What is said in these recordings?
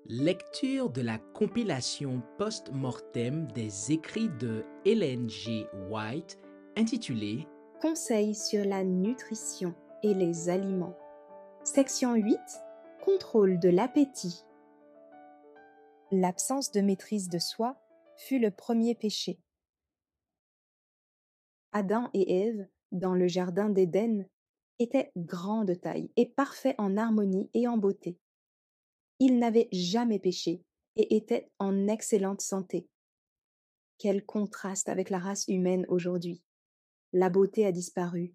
Lecture de la compilation post-mortem des écrits de Ellen G. White intitulée Conseils sur la nutrition et les aliments. Section 8. Contrôle de l'appétit. L'absence de maîtrise de soi fut le premier péché. Adam et Ève, dans le jardin d'Éden, étaient grands de taille et parfaits en harmonie et en beauté. Ils n'avaient jamais péché et étaient en excellente santé. Quel contraste avec la race humaine aujourd'hui. La beauté a disparu.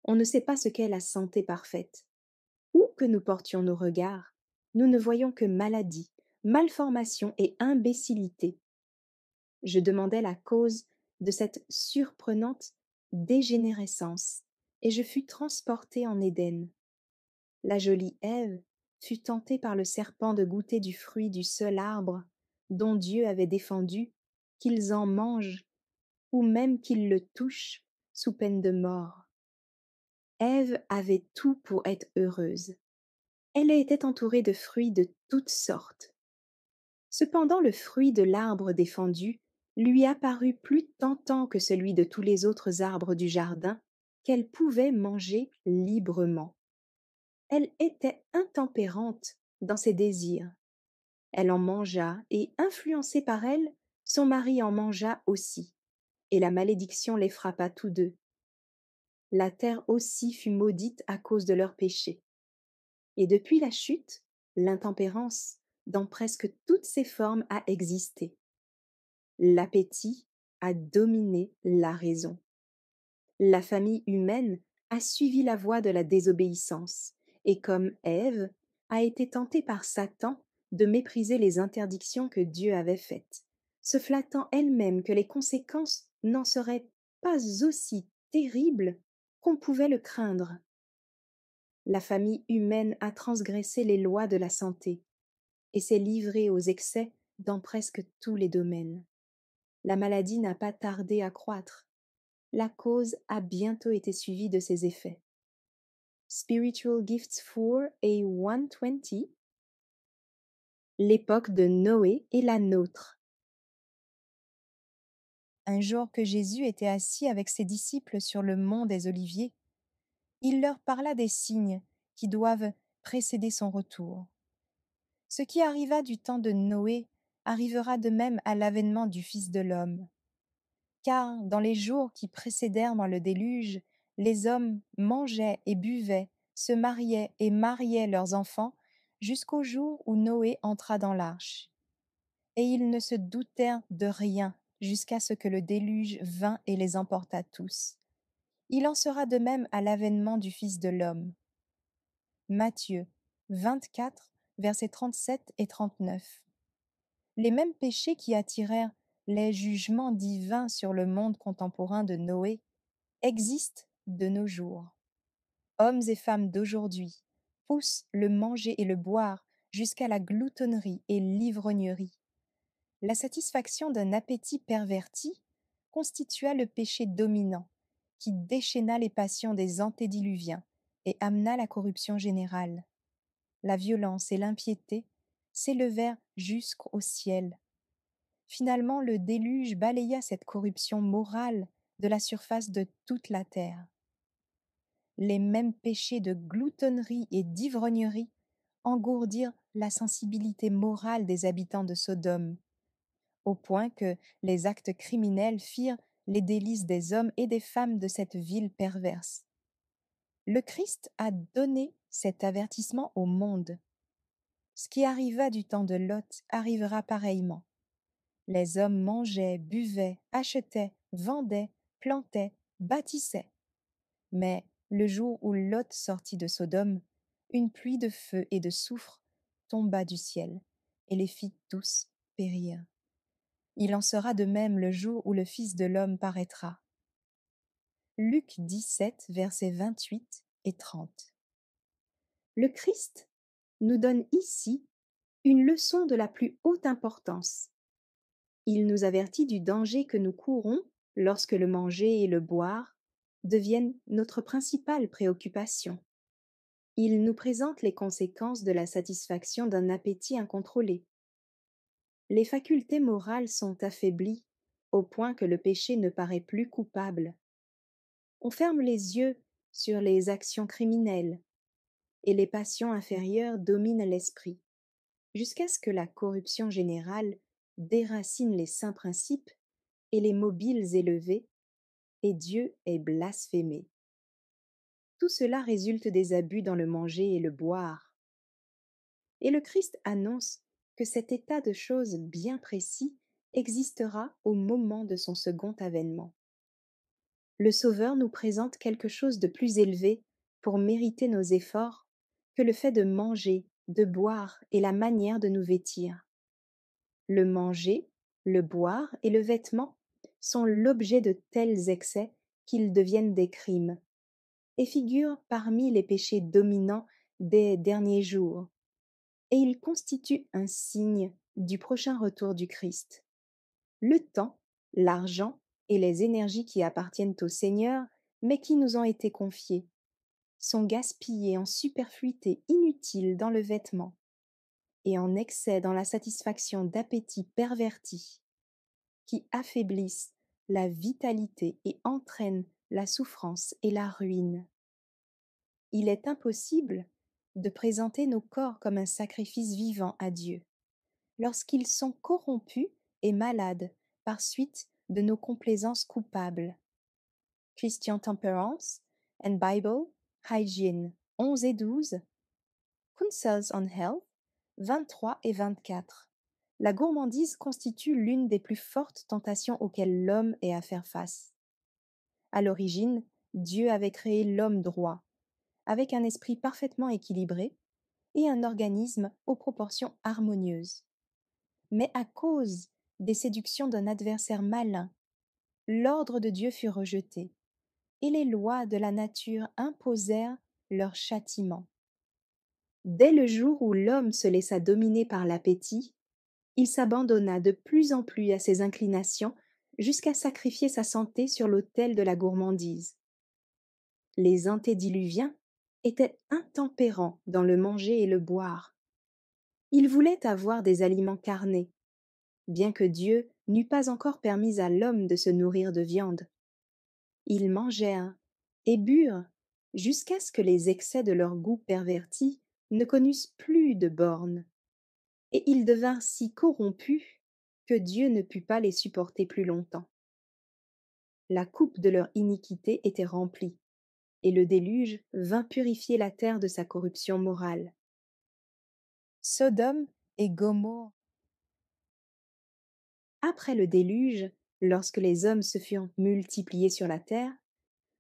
On ne sait pas ce qu'est la santé parfaite. Où que nous portions nos regards, nous ne voyons que maladie, malformation et imbécilité. Je demandai la cause de cette surprenante dégénérescence, et je fus transportée en Éden. La jolie Ève fut tentée par le serpent de goûter du fruit du seul arbre dont Dieu avait défendu qu'ils en mangent, ou même qu'ils le touchent, sous peine de mort. Ève avait tout pour être heureuse. Elle était entourée de fruits de toutes sortes. Cependant le fruit de l'arbre défendu lui apparut plus tentant que celui de tous les autres arbres du jardin qu'elle pouvait manger librement. Elle était intempérante dans ses désirs. Elle en mangea et, influencée par elle, son mari en mangea aussi, et la malédiction les frappa tous deux. La terre aussi fut maudite à cause de leurs péchés. Et depuis la chute, l'intempérance, dans presque toutes ses formes, a existé. L'appétit a dominé la raison. La famille humaine a suivi la voie de la désobéissance, et comme Ève, a été tentée par Satan de mépriser les interdictions que Dieu avait faites, se flattant elle-même que les conséquences n'en seraient pas aussi terribles qu'on pouvait le craindre. La famille humaine a transgressé les lois de la santé et s'est livrée aux excès dans presque tous les domaines. La maladie n'a pas tardé à croître. La cause a bientôt été suivie de ses effets. Spiritual Gifts for A120. L'époque de Noé est la nôtre. Un jour que Jésus était assis avec ses disciples sur le mont des Oliviers, il leur parla des signes qui doivent précéder son retour. Ce qui arriva du temps de Noé arrivera de même à l'avènement du Fils de l'homme. Car dans les jours qui précédèrent dans le déluge, les hommes mangeaient et buvaient, se mariaient et mariaient leurs enfants, jusqu'au jour où Noé entra dans l'arche. Et ils ne se doutèrent de rien jusqu'à ce que le déluge vînt et les emporta tous. Il en sera de même à l'avènement du Fils de l'homme. Matthieu 24, versets 37 et 39. Les mêmes péchés qui attirèrent les jugements divins sur le monde contemporain de Noé existent de nos jours. Hommes et femmes d'aujourd'hui poussent le manger et le boire jusqu'à la gloutonnerie et l'ivrognerie. La satisfaction d'un appétit perverti constitua le péché dominant qui déchaîna les passions des antédiluviens et amena la corruption générale. La violence et l'impiété s'élevèrent jusqu'au ciel. Finalement, le déluge balaya cette corruption morale de la surface de toute la terre. Les mêmes péchés de gloutonnerie et d'ivrognerie engourdirent la sensibilité morale des habitants de Sodome, au point que les actes criminels firent les délices des hommes et des femmes de cette ville perverse. Le Christ a donné cet avertissement au monde. Ce qui arriva du temps de Lot arrivera pareillement. Les hommes mangeaient, buvaient, achetaient, vendaient, plantaient, bâtissaient. Mais le jour où Lot sortit de Sodome, une pluie de feu et de soufre tomba du ciel et les fit tous périr. Il en sera de même le jour où le Fils de l'homme paraîtra. Luc 17, versets 28 et 30. Le Christ nous donne ici une leçon de la plus haute importance. Il nous avertit du danger que nous courons lorsque le manger et le boire deviennent notre principale préoccupation. Il nous présente les conséquences de la satisfaction d'un appétit incontrôlé. Les facultés morales sont affaiblies au point que le péché ne paraît plus coupable. On ferme les yeux sur les actions criminelles et les passions inférieures dominent l'esprit, jusqu'à ce que la corruption générale déracine les saints principes et les mobiles élevés, et Dieu est blasphémé. Tout cela résulte des abus dans le manger et le boire. Et le Christ annonce que cet état de choses bien précis existera au moment de son second avènement. Le Sauveur nous présente quelque chose de plus élevé pour mériter nos efforts que le fait de manger, de boire et la manière de nous vêtir. Le manger, le boire et le vêtement sont l'objet de tels excès qu'ils deviennent des crimes et figurent parmi les péchés dominants des derniers jours, et ils constituent un signe du prochain retour du Christ. Le temps, l'argent et les énergies qui appartiennent au Seigneur, mais qui nous ont été confiés, sont gaspillés en superfluité inutile dans le vêtement et en excès dans la satisfaction d'appétits pervertis qui affaiblissent la vitalité et entraînent la souffrance et la ruine. Il est impossible de présenter nos corps comme un sacrifice vivant à Dieu lorsqu'ils sont corrompus et malades par suite de nos complaisances coupables. Christian Temperance and Bible Hygiene 11 et 12, Counsels on Health 23 et 24. La gourmandise constitue l'une des plus fortes tentations auxquelles l'homme ait à faire face. À l'origine, Dieu avait créé l'homme droit, avec un esprit parfaitement équilibré et un organisme aux proportions harmonieuses. Mais à cause des séductions d'un adversaire malin, l'ordre de Dieu fut rejeté, et les lois de la nature imposèrent leur châtiment. Dès le jour où l'homme se laissa dominer par l'appétit, il s'abandonna de plus en plus à ses inclinations jusqu'à sacrifier sa santé sur l'autel de la gourmandise. Les antédiluviens étaient intempérants dans le manger et le boire. Ils voulaient avoir des aliments carnés, bien que Dieu n'eût pas encore permis à l'homme de se nourrir de viande. Ils mangèrent et burent jusqu'à ce que les excès de leur goût perverti ne connussent plus de bornes, et ils devinrent si corrompus que Dieu ne put pas les supporter plus longtemps. La coupe de leur iniquité était remplie, et le déluge vint purifier la terre de sa corruption morale. Sodome et Gomorrhe. Après le déluge, lorsque les hommes se furent multipliés sur la terre,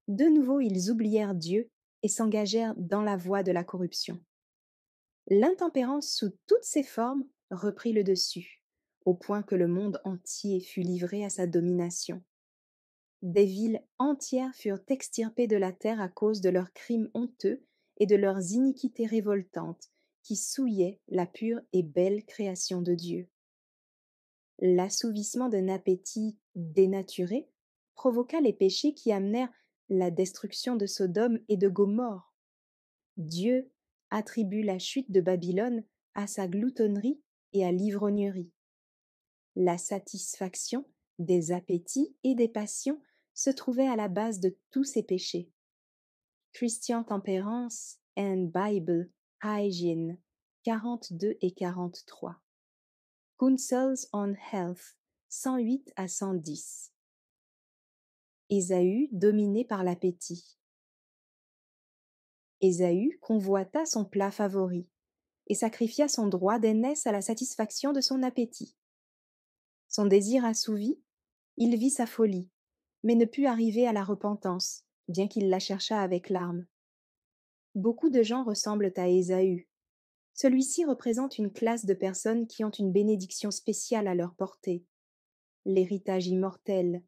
de nouveau ils oublièrent Dieu et s'engagèrent dans la voie de la corruption. L'intempérance sous toutes ses formes reprit le dessus, au point que le monde entier fut livré à sa domination. Des villes entières furent extirpées de la terre à cause de leurs crimes honteux et de leurs iniquités révoltantes qui souillaient la pure et belle création de Dieu. L'assouvissement d'un appétit dénaturé provoqua les péchés qui amenèrent la destruction de Sodome et de Gomorrhe. Dieu attribue la chute de Babylone à sa gloutonnerie et à l'ivrognerie. La satisfaction des appétits et des passions se trouvait à la base de tous ces péchés. Christian Temperance and Bible Hygiene 42 et 43. Counsels on Health 108 à 110. Ésaü dominé par l'appétit. Ésaü convoita son plat favori et sacrifia son droit d'aînesse à la satisfaction de son appétit. Son désir assouvi, il vit sa folie, mais ne put arriver à la repentance, bien qu'il la cherchât avec larmes. Beaucoup de gens ressemblent à Ésaü. Celui-ci représente une classe de personnes qui ont une bénédiction spéciale à leur portée, l'héritage immortel,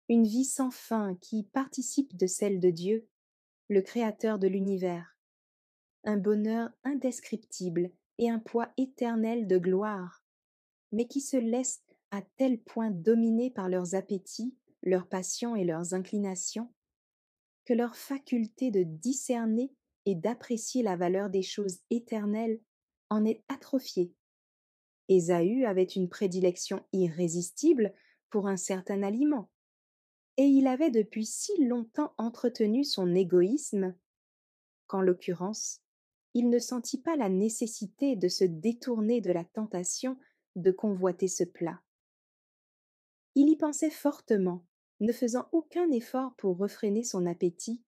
une vie sans fin qui participe de celle de Dieu, le Créateur de l'univers, un bonheur indescriptible et un poids éternel de gloire, mais qui se laissent à tel point dominer par leurs appétits, leurs passions et leurs inclinations, que leur faculté de discerner et d'apprécier la valeur des choses éternelles en est atrophié. Ésaü avait une prédilection irrésistible pour un certain aliment, et il avait depuis si longtemps entretenu son égoïsme qu'en l'occurrence, il ne sentit pas la nécessité de se détourner de la tentation de convoiter ce plat. Il y pensait fortement, ne faisant aucun effort pour refréner son appétit,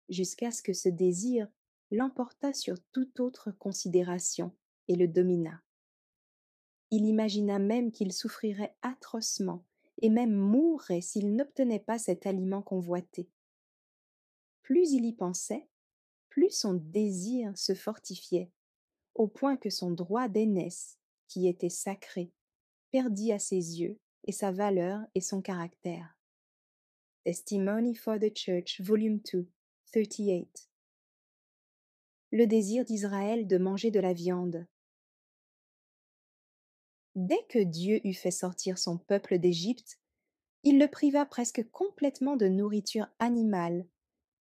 jusqu'à ce que ce désir l'emporta sur toute autre considération et le domina. Il imagina même qu'il souffrirait atrocement et même mourrait s'il n'obtenait pas cet aliment convoité. Plus il y pensait, plus son désir se fortifiait, au point que son droit d'aînesse, qui était sacré, perdit à ses yeux et sa valeur et son caractère. Testimony for the Church, Volume 2, 38. Le désir d'Israël de manger de la viande. Dès que Dieu eut fait sortir son peuple d'Égypte, il le priva presque complètement de nourriture animale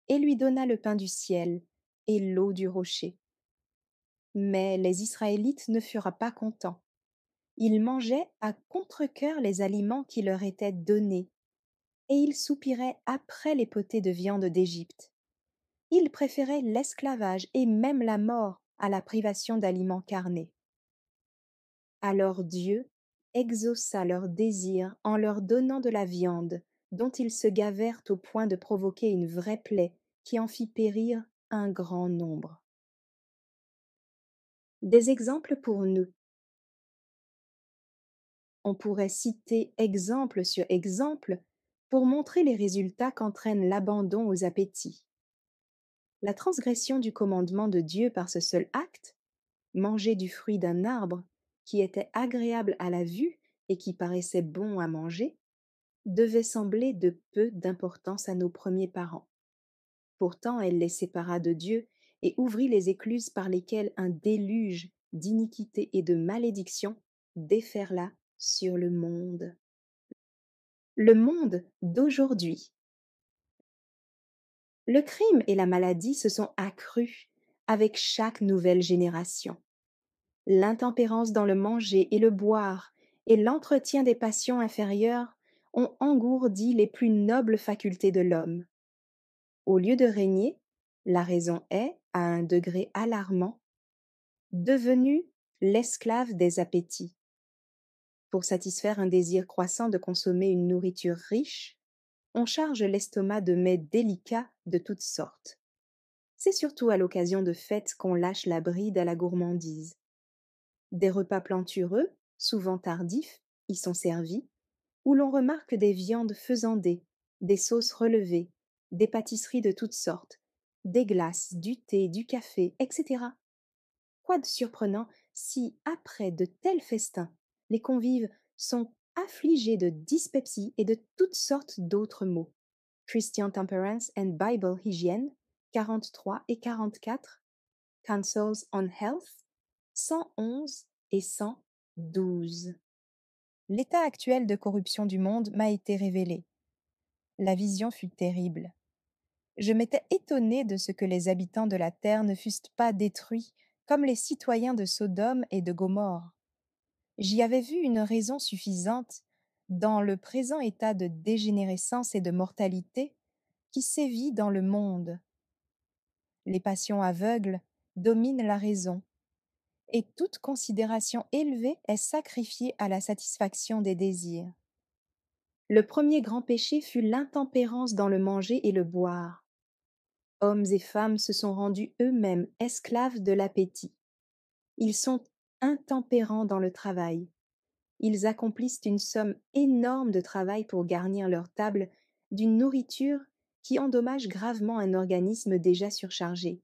et lui donna le pain du ciel et l'eau du rocher. Mais les Israélites ne furent pas contents. Ils mangeaient à contre-cœur les aliments qui leur étaient donnés, et ils soupiraient après les potées de viande d'Égypte. Ils préféraient l'esclavage et même la mort à la privation d'aliments carnés. Alors Dieu exauça leur désir en leur donnant de la viande, dont ils se gavèrent au point de provoquer une vraie plaie qui en fit périr un grand nombre. Des exemples pour nous. On pourrait citer exemple sur exemple pour montrer les résultats qu'entraîne l'abandon aux appétits. La transgression du commandement de Dieu par ce seul acte, manger du fruit d'un arbre qui était agréable à la vue et qui paraissait bon à manger, devait sembler de peu d'importance à nos premiers parents. Pourtant, elle les sépara de Dieu et ouvrit les écluses par lesquelles un déluge d'iniquité et de malédiction déferla sur le monde. Le monde d'aujourd'hui. Le crime et la maladie se sont accrus avec chaque nouvelle génération. L'intempérance dans le manger et le boire et l'entretien des passions inférieures ont engourdi les plus nobles facultés de l'homme. Au lieu de régner, la raison est, à un degré alarmant, devenue l'esclave des appétits. Pour satisfaire un désir croissant de consommer une nourriture riche, on charge l'estomac de mets délicats de toutes sortes. C'est surtout à l'occasion de fêtes qu'on lâche la bride à la gourmandise. Des repas plantureux, souvent tardifs, y sont servis, où l'on remarque des viandes faisandées, des sauces relevées, des pâtisseries de toutes sortes, des glaces, du thé, du café, etc. Quoi de surprenant si, après de tels festins, les convives sont affligés de dyspepsie et de toutes sortes d'autres maux. Christian Temperance and Bible Hygiene, 43 et 44, Counsels on Health, 111 et 112. L'état actuel de corruption du monde m'a été révélé. La vision fut terrible. Je m'étais étonnée de ce que les habitants de la terre ne fussent pas détruits comme les citoyens de Sodome et de Gomorrhe. J'y avais vu une raison suffisante dans le présent état de dégénérescence et de mortalité qui sévit dans le monde. Les passions aveugles dominent la raison, et toute considération élevée est sacrifiée à la satisfaction des désirs. Le premier grand péché fut l'intempérance dans le manger et le boire. Hommes et femmes se sont rendus eux-mêmes esclaves de l'appétit. Ils sont intempérants dans le travail. Ils accomplissent une somme énorme de travail pour garnir leur table d'une nourriture qui endommage gravement un organisme déjà surchargé.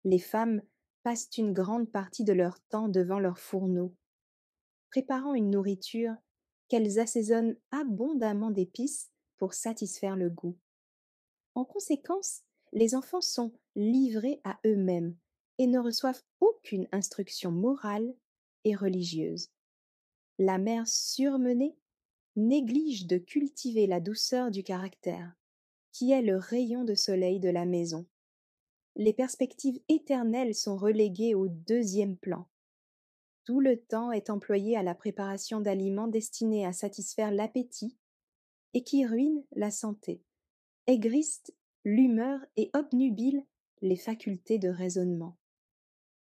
Les femmes passent une grande partie de leur temps devant leur fourneau, préparant une nourriture qu'elles assaisonnent abondamment d'épices pour satisfaire le goût. En conséquence, les enfants sont livrés à eux-mêmes et ne reçoivent aucune instruction morale et religieuse. La mère surmenée néglige de cultiver la douceur du caractère, qui est le rayon de soleil de la maison. les perspectives éternelles sont reléguées au deuxième plan. Tout le temps est employé à la préparation d'aliments destinés à satisfaire l'appétit et qui ruinent la santé, aigrisent l'humeur et obnubilent les facultés de raisonnement.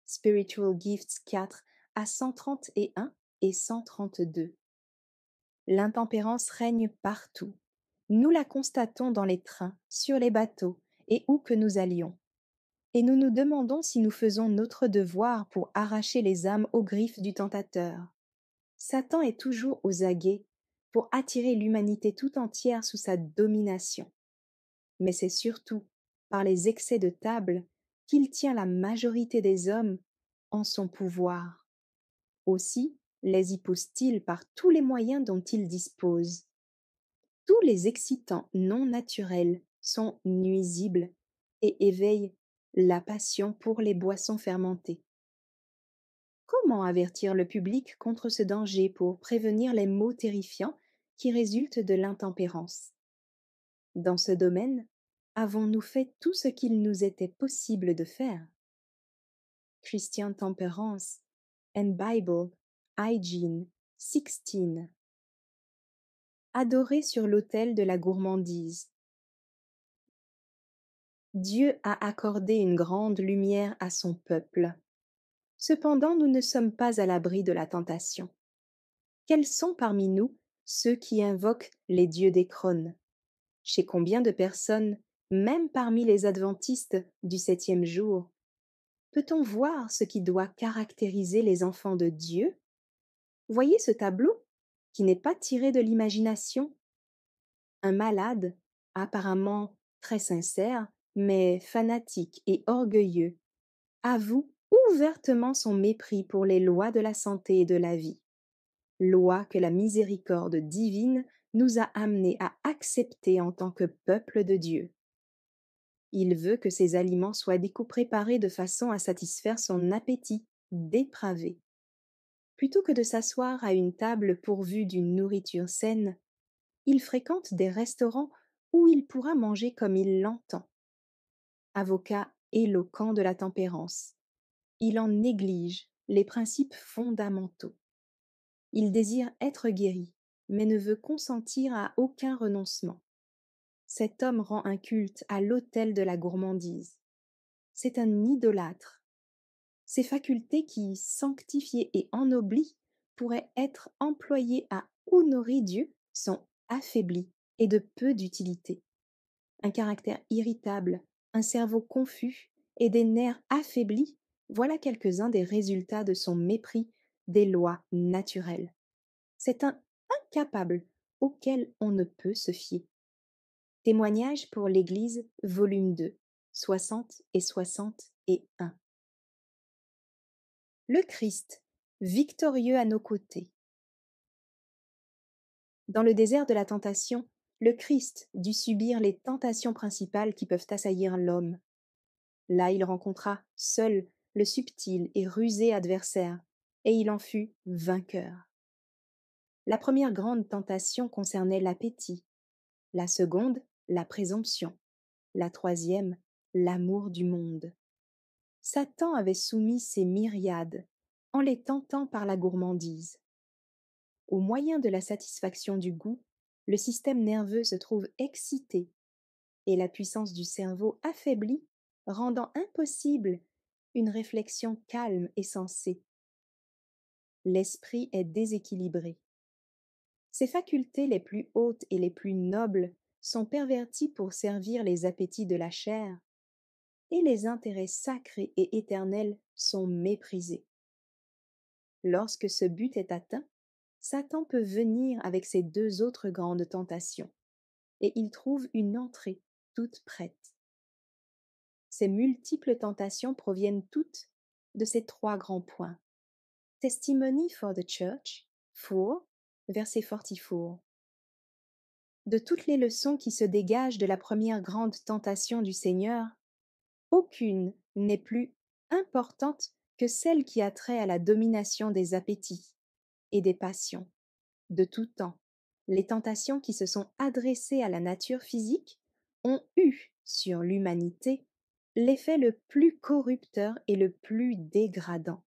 Spiritual Gifts 4 à 131 et 132. L'intempérance règne partout. Nous la constatons dans les trains, sur les bateaux et où que nous allions. Et nous nous demandons si nous faisons notre devoir pour arracher les âmes aux griffes du tentateur. Satan est toujours aux aguets pour attirer l'humanité tout entière sous sa domination. Mais c'est surtout par les excès de table qu'il tient la majorité des hommes en son pouvoir. Aussi les y pousse-t-il par tous les moyens dont il dispose. Tous les excitants non naturels sont nuisibles et éveillent la passion pour les boissons fermentées. Comment avertir le public contre ce danger pour prévenir les maux terrifiants qui résultent de l'intempérance? Dans ce domaine, avons-nous fait tout ce qu'il nous était possible de faire? Christian Temperance and Bible, Hygiene 16. Adorer sur l'autel de la gourmandise. Dieu a accordé une grande lumière à son peuple. Cependant, nous ne sommes pas à l'abri de la tentation. Quels sont parmi nous ceux qui invoquent les dieux d'Écrone? Chez combien de personnes, même parmi les adventistes du 7e jour, peut-on voir ce qui doit caractériser les enfants de Dieu? Voyez ce tableau, qui n'est pas tiré de l'imagination. Un malade, apparemment très sincère, mais fanatique et orgueilleux, avoue ouvertement son mépris pour les lois de la santé et de la vie, lois que la miséricorde divine nous a amenés à accepter en tant que peuple de Dieu. Il veut que ces aliments soient préparés de façon à satisfaire son appétit dépravé. Plutôt que de s'asseoir à une table pourvue d'une nourriture saine, il fréquente des restaurants où il pourra manger comme il l'entend. Avocat éloquent de la tempérance, il en néglige les principes fondamentaux. Il désire être guéri, mais ne veut consentir à aucun renoncement. Cet homme rend un culte à l'autel de la gourmandise. C'est un idolâtre. Ses facultés qui, sanctifiées et ennoblies, pourraient être employées à honorer Dieu, sont affaiblies et de peu d'utilité. Un caractère irritable, un cerveau confus et des nerfs affaiblis, voilà quelques-uns des résultats de son mépris des lois naturelles. C'est un incapable auquel on ne peut se fier. Témoignages pour l'Église, volume 2, 60 et 61. Le Christ, victorieux à nos côtés. Dans le désert de la tentation, le Christ dut subir les tentations principales qui peuvent assaillir l'homme. Là, il rencontra seul le subtil et rusé adversaire, et il en fut vainqueur. La première grande tentation concernait l'appétit, la seconde, la présomption, la troisième, l'amour du monde. Satan avait soumis ses myriades en les tentant par la gourmandise. Au moyen de la satisfaction du goût, le système nerveux se trouve excité et la puissance du cerveau affaiblie, rendant impossible une réflexion calme et sensée. L'esprit est déséquilibré. Ses facultés les plus hautes et les plus nobles sont perverties pour servir les appétits de la chair, et les intérêts sacrés et éternels sont méprisés. Lorsque ce but est atteint, Satan peut venir avec ses deux autres grandes tentations, et il trouve une entrée toute prête. Ces multiples tentations proviennent toutes de ces trois grands points. Testimony for the Church, 4, verset 44. De toutes les leçons qui se dégagent de la première grande tentation du Seigneur, aucune n'est plus importante que celle qui a trait à la domination des appétits et des passions. De tout temps, les tentations qui se sont adressées à la nature physique ont eu sur l'humanité l'effet le plus corrupteur et le plus dégradant.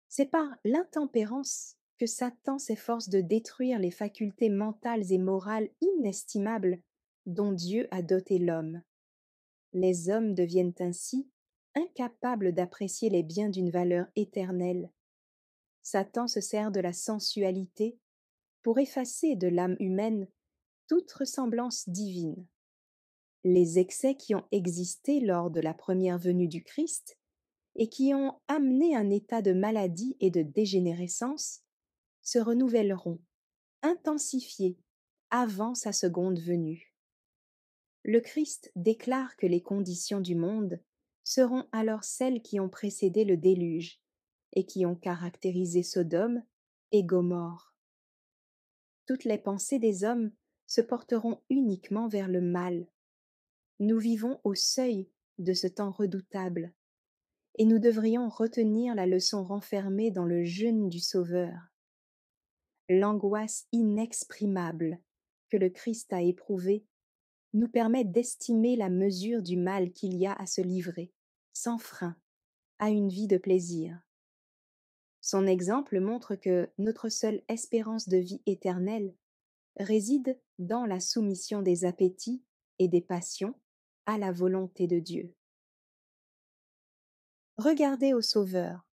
C'est par l'intempérance que Satan s'efforce de détruire les facultés mentales et morales inestimables dont Dieu a doté l'homme. Les hommes deviennent ainsi incapables d'apprécier les biens d'une valeur éternelle. Satan se sert de la sensualité pour effacer de l'âme humaine toute ressemblance divine. Les excès qui ont existé lors de la première venue du Christ et qui ont amené un état de maladie et de dégénérescence se renouvelleront, intensifiés, avant sa seconde venue. Le Christ déclare que les conditions du monde seront alors celles qui ont précédé le déluge et qui ont caractérisé Sodome et Gomorrhe. Toutes les pensées des hommes se porteront uniquement vers le mal. Nous vivons au seuil de ce temps redoutable, et nous devrions retenir la leçon renfermée dans le jeûne du Sauveur. L'angoisse inexprimable que le Christ a éprouvée nous permet d'estimer la mesure du mal qu'il y a à se livrer, sans frein, à une vie de plaisir. Son exemple montre que notre seule espérance de vie éternelle réside dans la soumission des appétits et des passions à la volonté de Dieu. Regardez au Sauveur.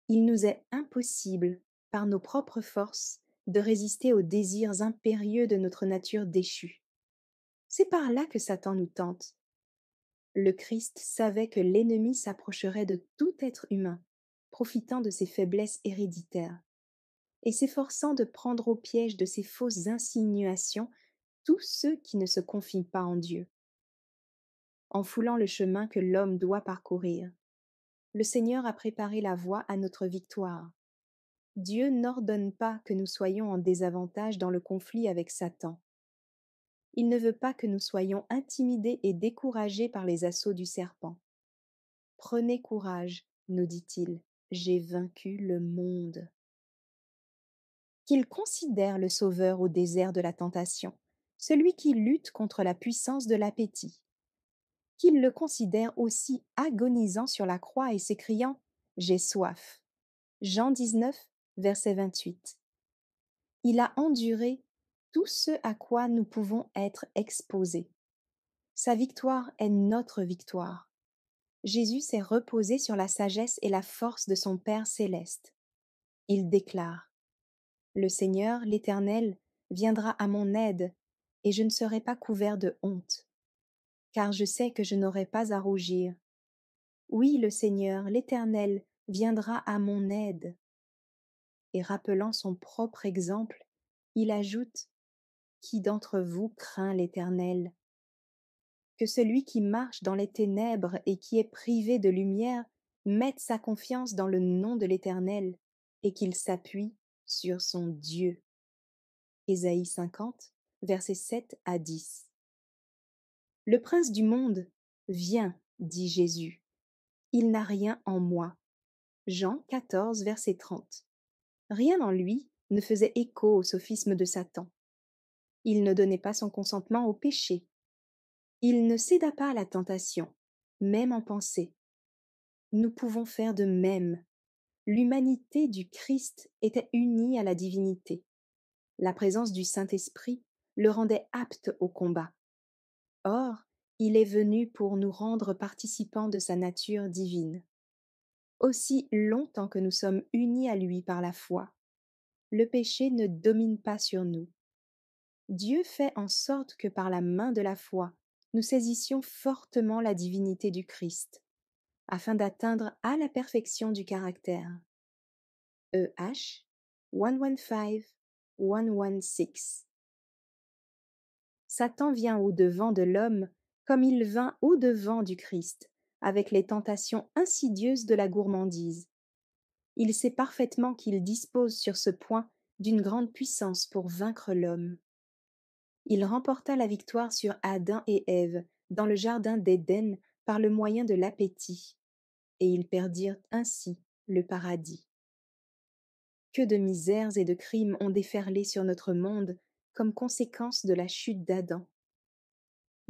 Il nous est impossible, par nos propres forces, de résister aux désirs impérieux de notre nature déchue. C'est par là que Satan nous tente. Le Christ savait que l'ennemi s'approcherait de tout être humain, profitant de ses faiblesses héréditaires, et s'efforçant de prendre au piège de ses fausses insinuations tous ceux qui ne se confient pas en Dieu. En foulant le chemin que l'homme doit parcourir, le Seigneur a préparé la voie à notre victoire. Dieu n'ordonne pas que nous soyons en désavantage dans le conflit avec Satan. Il ne veut pas que nous soyons intimidés et découragés par les assauts du serpent. Prenez courage, nous dit-il, j'ai vaincu le monde. Qu'il considère le Sauveur au désert de la tentation, celui qui lutte contre la puissance de l'appétit. Qu'il le considère aussi agonisant sur la croix et s'écriant « J'ai soif ». Jean 19, verset 28. Il a enduré tout ce à quoi nous pouvons être exposés. Sa victoire est notre victoire. Jésus s'est reposé sur la sagesse et la force de son Père céleste. Il déclare « Le Seigneur, l'Éternel, viendra à mon aide, et je ne serai pas couvert de honte, car je sais que je n'aurai pas à rougir. Oui, le Seigneur, l'Éternel, viendra à mon aide. » Et rappelant son propre exemple, il ajoute « Qui d'entre vous craint l'Éternel ?» Que celui qui marche dans les ténèbres et qui est privé de lumière mette sa confiance dans le nom de l'Éternel et qu'il s'appuie sur son Dieu. Ésaïe 50, versets 7 à 10. Le prince du monde vient, dit Jésus. Il n'a rien en moi. Jean 14, verset 30. Rien en lui ne faisait écho au sophisme de Satan. Il ne donnait pas son consentement au péché. Il ne céda pas à la tentation, même en pensée. Nous pouvons faire de même. L'humanité du Christ était unie à la divinité. La présence du Saint-Esprit le rendait apte au combat. Or, il est venu pour nous rendre participants de sa nature divine. Aussi longtemps que nous sommes unis à lui par la foi, le péché ne domine pas sur nous. Dieu fait en sorte que par la main de la foi, nous saisissions fortement la divinité du Christ, afin d'atteindre à la perfection du caractère. EH 115116. Satan vient au-devant de l'homme comme il vint au-devant du Christ, avec les tentations insidieuses de la gourmandise. Il sait parfaitement qu'il dispose sur ce point d'une grande puissance pour vaincre l'homme. Il remporta la victoire sur Adam et Ève dans le jardin d'Éden par le moyen de l'appétit, et ils perdirent ainsi le paradis. Que de misères et de crimes ont déferlé sur notre monde comme conséquence de la chute d'Adam.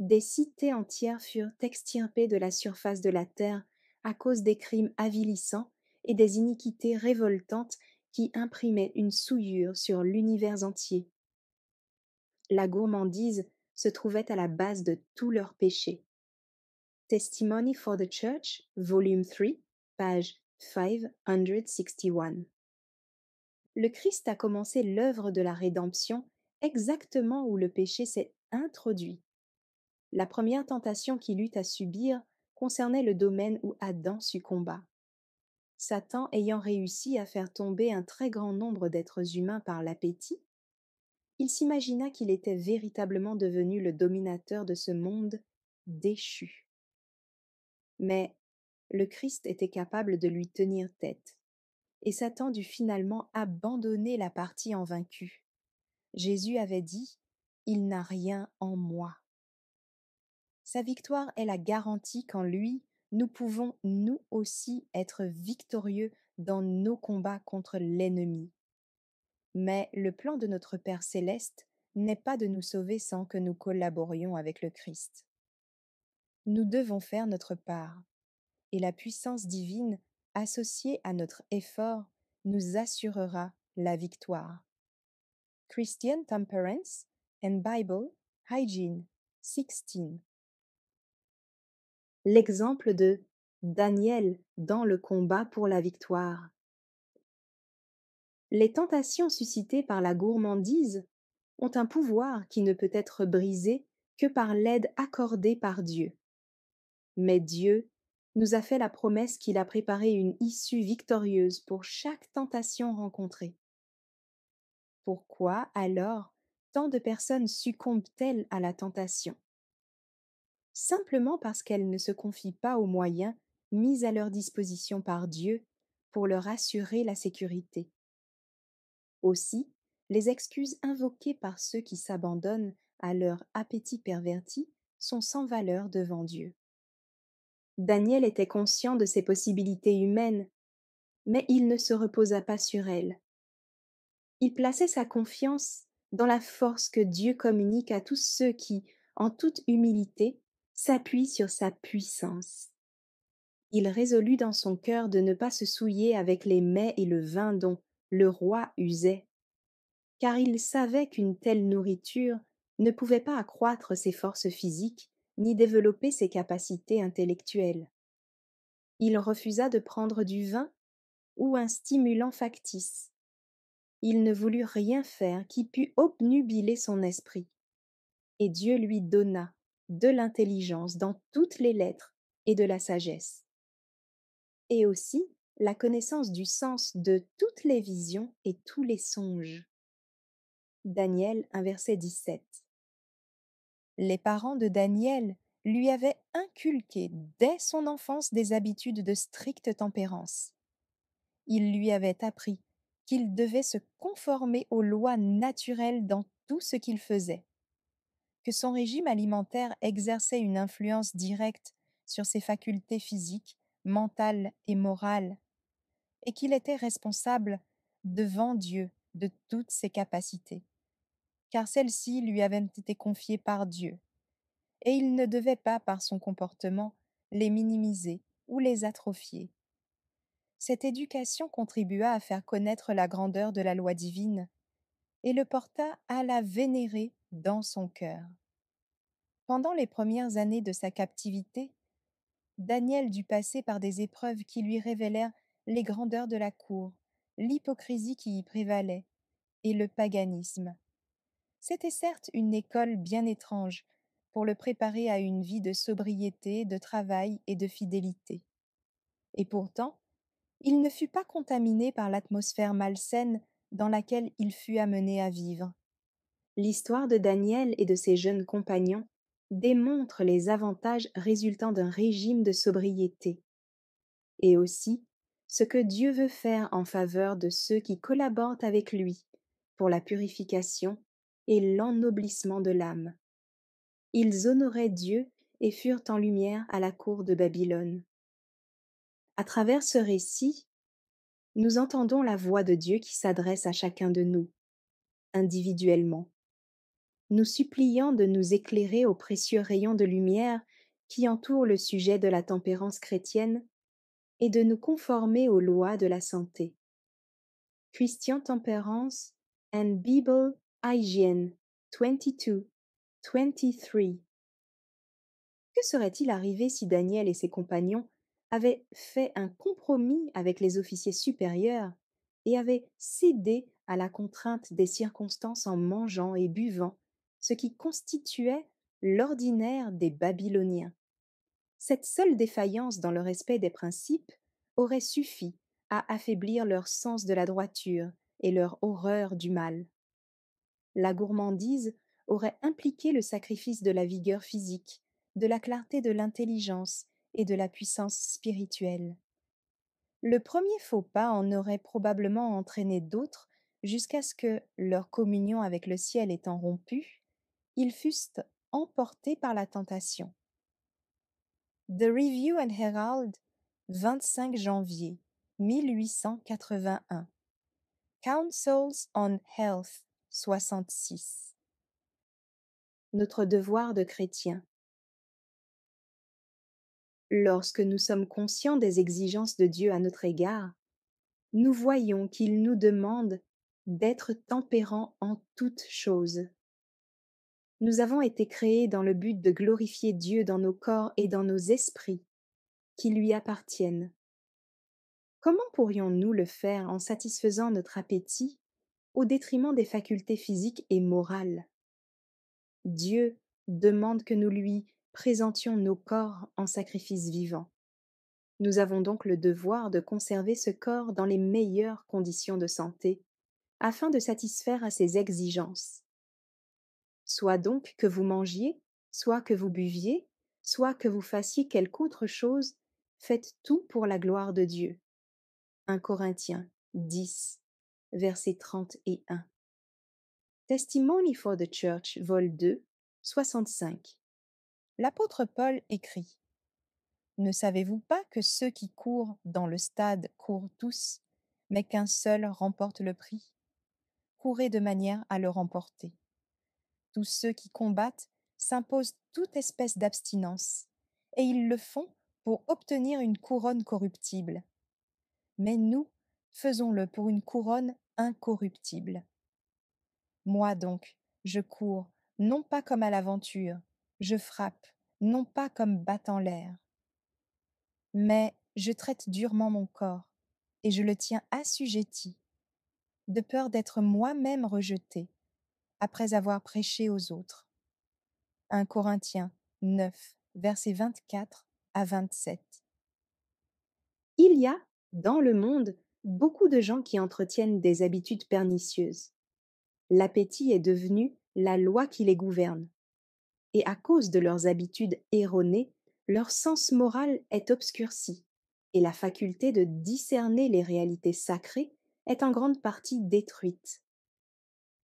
Des cités entières furent extirpées de la surface de la terre à cause des crimes avilissants et des iniquités révoltantes qui imprimaient une souillure sur l'univers entier. La gourmandise se trouvait à la base de tous leurs péchés. Testimony for the Church, volume 3, page 561. Le Christ a commencé l'œuvre de la rédemption exactement où le péché s'est introduit. La première tentation qu'il eut à subir concernait le domaine où Adam succomba. Satan ayant réussi à faire tomber un très grand nombre d'êtres humains par l'appétit, il s'imagina qu'il était véritablement devenu le dominateur de ce monde déchu. Mais le Christ était capable de lui tenir tête, et Satan dut finalement abandonner la partie en vaincu. Jésus avait dit: Il n'a rien en moi. Sa victoire est la garantie qu'en lui, nous pouvons nous aussi être victorieux dans nos combats contre l'ennemi. Mais le plan de notre Père céleste n'est pas de nous sauver sans que nous collaborions avec le Christ. Nous devons faire notre part, et la puissance divine associée à notre effort nous assurera la victoire. Christian Temperance and Bible Hygiene 16. L'exemple de Daniel dans le combat pour la victoire. Les tentations suscitées par la gourmandise ont un pouvoir qui ne peut être brisé que par l'aide accordée par Dieu. Mais Dieu nous a fait la promesse qu'il a préparé une issue victorieuse pour chaque tentation rencontrée. Pourquoi alors tant de personnes succombent-elles à la tentation? Simplement parce qu'elles ne se confient pas aux moyens mis à leur disposition par Dieu pour leur assurer la sécurité. Aussi, les excuses invoquées par ceux qui s'abandonnent à leur appétit perverti sont sans valeur devant Dieu. Daniel était conscient de ses possibilités humaines, mais il ne se reposa pas sur elles. Il plaçait sa confiance dans la force que Dieu communique à tous ceux qui, en toute humilité, s'appuient sur sa puissance. Il résolut dans son cœur de ne pas se souiller avec les mets et le vin dont le roi usait, car il savait qu'une telle nourriture ne pouvait pas accroître ses forces physiques ni développer ses capacités intellectuelles. Il refusa de prendre du vin ou un stimulant factice. Il ne voulut rien faire qui pût obnubiler son esprit. Et Dieu lui donna de l'intelligence dans toutes les lettres et de la sagesse. Et aussi la connaissance du sens de toutes les visions et tous les songes. Daniel 1 verset 17. Les parents de Daniel lui avaient inculqué dès son enfance des habitudes de stricte tempérance. Ils lui avaient appris qu'il devait se conformer aux lois naturelles dans tout ce qu'il faisait, que son régime alimentaire exerçait une influence directe sur ses facultés physiques, mentales et morales, et qu'il était responsable devant Dieu de toutes ses capacités, car celles-ci lui avaient été confiées par Dieu, et il ne devait pas, par son comportement, les minimiser ou les atrophier. Cette éducation contribua à faire connaître la grandeur de la loi divine et le porta à la vénérer dans son cœur. Pendant les premières années de sa captivité, Daniel dut passer par des épreuves qui lui révélèrent les grandeurs de la cour, l'hypocrisie qui y prévalait et le paganisme. C'était certes une école bien étrange pour le préparer à une vie de sobriété, de travail et de fidélité. Et pourtant, il ne fut pas contaminé par l'atmosphère malsaine dans laquelle il fut amené à vivre. L'histoire de Daniel et de ses jeunes compagnons démontre les avantages résultant d'un régime de sobriété, et aussi ce que Dieu veut faire en faveur de ceux qui collaborent avec lui pour la purification et l'ennoblissement de l'âme. Ils honoraient Dieu et furent en lumière à la cour de Babylone. À travers ce récit, nous entendons la voix de Dieu qui s'adresse à chacun de nous, individuellement. nous suppliant de nous éclairer aux précieux rayons de lumière qui entourent le sujet de la tempérance chrétienne et de nous conformer aux lois de la santé. Christian Temperance and Bible Hygiene 22, 23. Que serait-il arrivé si Daniel et ses compagnons avaient fait un compromis avec les officiers supérieurs et avaient cédé à la contrainte des circonstances en mangeant et buvant, ce qui constituait l'ordinaire des Babyloniens? Cette seule défaillance dans le respect des principes aurait suffi à affaiblir leur sens de la droiture et leur horreur du mal. La gourmandise aurait impliqué le sacrifice de la vigueur physique, de la clarté de l'intelligence et de la puissance spirituelle. Le premier faux pas en aurait probablement entraîné d'autres jusqu'à ce que, leur communion avec le ciel étant rompue, ils fussent emportés par la tentation. The Review and Herald, 25 janvier 1881. Counsels on Health, 66. Notre devoir de chrétien. Lorsque nous sommes conscients des exigences de Dieu à notre égard, nous voyons qu'il nous demande d'être tempérants en toutes choses. Nous avons été créés dans le but de glorifier Dieu dans nos corps et dans nos esprits, qui lui appartiennent. Comment pourrions-nous le faire en satisfaisant notre appétit au détriment des facultés physiques et morales? Dieu demande que nous lui présentions nos corps en sacrifice vivant. Nous avons donc le devoir de conserver ce corps dans les meilleures conditions de santé, afin de satisfaire à ses exigences. Soit donc que vous mangiez, soit que vous buviez, soit que vous fassiez quelque autre chose, faites tout pour la gloire de Dieu. 1 Corinthiens 10, versets 31. Testimony for the Church, vol 2, 65. L'apôtre Paul écrit: Ne savez-vous pas que ceux qui courent dans le stade courent tous, mais qu'un seul remporte le prix? Courez de manière à le remporter. Tous ceux qui combattent s'imposent toute espèce d'abstinence, et ils le font pour obtenir une couronne corruptible. Mais nous, faisons-le pour une couronne incorruptible. Moi donc, je cours, non pas comme à l'aventure, je frappe, non pas comme battant l'air. Mais je traite durement mon corps, et je le tiens assujetti, de peur d'être moi-même rejeté, après avoir prêché aux autres. 1 Corinthiens 9, versets 24 à 27. Il y a, dans le monde, beaucoup de gens qui entretiennent des habitudes pernicieuses. L'appétit est devenu la loi qui les gouverne. Et à cause de leurs habitudes erronées, leur sens moral est obscurci, et la faculté de discerner les réalités sacrées est en grande partie détruite.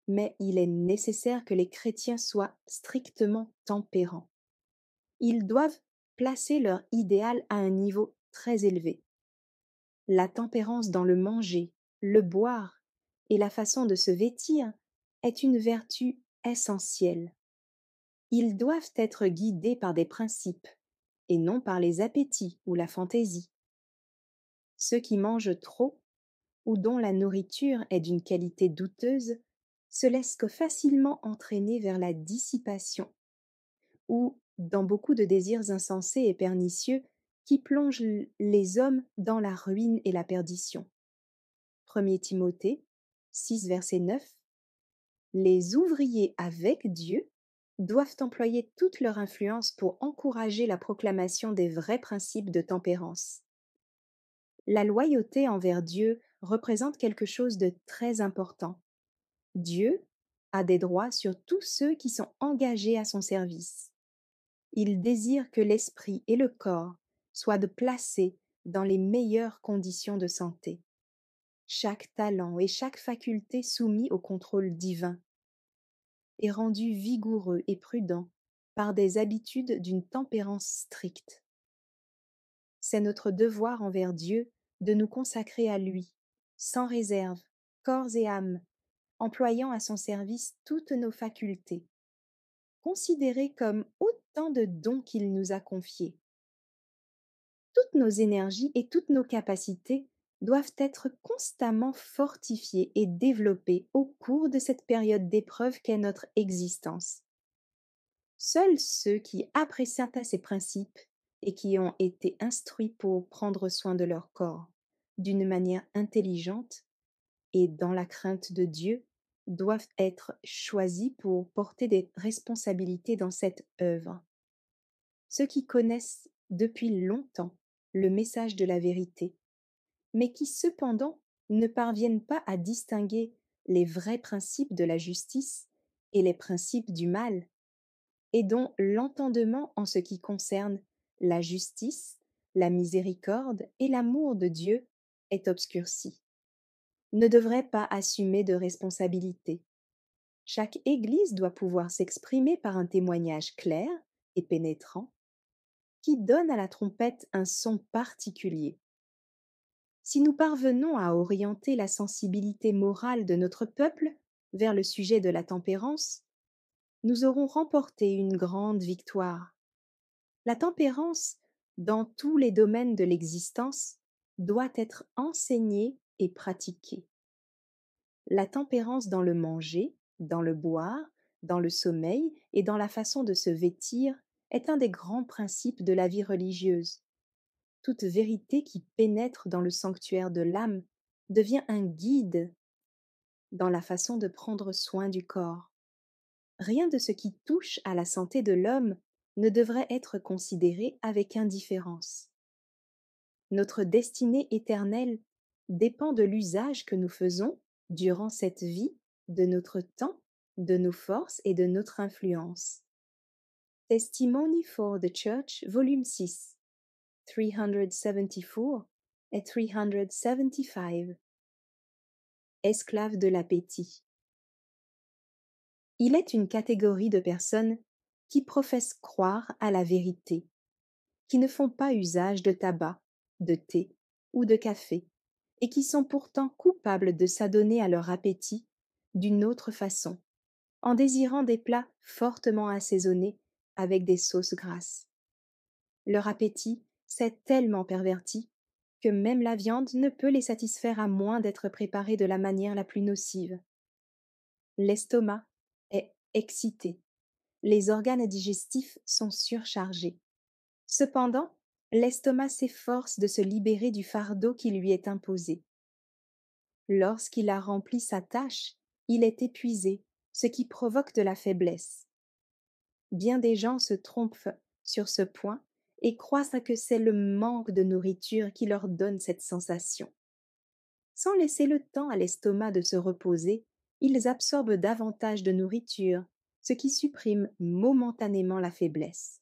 Mais il est nécessaire que les chrétiens soient strictement tempérants. Ils doivent placer leur idéal à un niveau très élevé. La tempérance dans le manger, le boire et la façon de se vêtir est une vertu essentielle. Ils doivent être guidés par des principes et non par les appétits ou la fantaisie. Ceux qui mangent trop ou dont la nourriture est d'une qualité douteuse se laissent facilement entraîner vers la dissipation ou dans beaucoup de désirs insensés et pernicieux qui plongent les hommes dans la ruine et la perdition. 1 Timothée 6, verset 9. Les ouvriers avec Dieu doivent employer toute leur influence pour encourager la proclamation des vrais principes de tempérance. La loyauté envers Dieu représente quelque chose de très important. Dieu a des droits sur tous ceux qui sont engagés à son service. Il désire que l'esprit et le corps soient placés dans les meilleures conditions de santé. Chaque talent et chaque faculté soumis au contrôle divin est rendu vigoureux et prudent par des habitudes d'une tempérance stricte. C'est notre devoir envers Dieu de nous consacrer à lui, sans réserve, corps et âme, employant à son service toutes nos facultés, considérés comme autant de dons qu'il nous a confiés. Toutes nos énergies et toutes nos capacités doivent être constamment fortifiées et développées au cours de cette période d'épreuve qu'est notre existence. Seuls ceux qui apprécient à ces principes et qui ont été instruits pour prendre soin de leur corps d'une manière intelligente et dans la crainte de Dieu doivent être choisis pour porter des responsabilités dans cette œuvre. Ceux qui connaissent depuis longtemps le message de la vérité, mais qui cependant ne parviennent pas à distinguer les vrais principes de la justice et les principes du mal, et dont l'entendement en ce qui concerne la justice, la miséricorde et l'amour de Dieu est obscurci, ne devraient pas assumer de responsabilité. Chaque Église doit pouvoir s'exprimer par un témoignage clair et pénétrant qui donne à la trompette un son particulier. Si nous parvenons à orienter la sensibilité morale de notre peuple vers le sujet de la tempérance, nous aurons remporté une grande victoire. La tempérance, dans tous les domaines de l'existence, doit être enseignée et pratiquée. La tempérance dans le manger, dans le boire, dans le sommeil et dans la façon de se vêtir est un des grands principes de la vie religieuse. Toute vérité qui pénètre dans le sanctuaire de l'âme devient un guide dans la façon de prendre soin du corps. Rien de ce qui touche à la santé de l'homme ne devrait être considéré avec indifférence. Notre destinée éternelle dépend de l'usage que nous faisons, durant cette vie, de notre temps, de nos forces et de notre influence. Testimony for the Church, volume 6, 374 et 375. Esclaves de l'appétit. Il est une catégorie de personnes qui professent croire à la vérité, qui ne font pas usage de tabac, de thé ou de café, et qui sont pourtant coupables de s'adonner à leur appétit d'une autre façon, en désirant des plats fortement assaisonnés avec des sauces grasses. Leur appétit s'est tellement perverti que même la viande ne peut les satisfaire à moins d'être préparée de la manière la plus nocive. L'estomac est excité, les organes digestifs sont surchargés. Cependant, l'estomac s'efforce de se libérer du fardeau qui lui est imposé. Lorsqu'il a rempli sa tâche, il est épuisé, ce qui provoque de la faiblesse. Bien des gens se trompent sur ce point et croient que c'est le manque de nourriture qui leur donne cette sensation. Sans laisser le temps à l'estomac de se reposer, ils absorbent davantage de nourriture, ce qui supprime momentanément la faiblesse.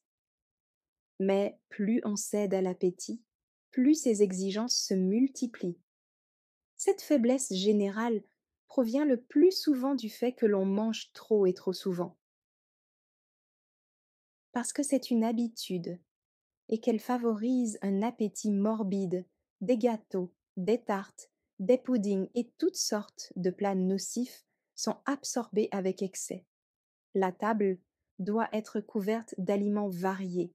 Mais plus on cède à l'appétit, plus ces exigences se multiplient. Cette faiblesse générale provient le plus souvent du fait que l'on mange trop et trop souvent. Parce que c'est une habitude et qu'elle favorise un appétit morbide, des gâteaux, des tartes, des puddings et toutes sortes de plats nocifs sont absorbés avec excès. La table doit être couverte d'aliments variés,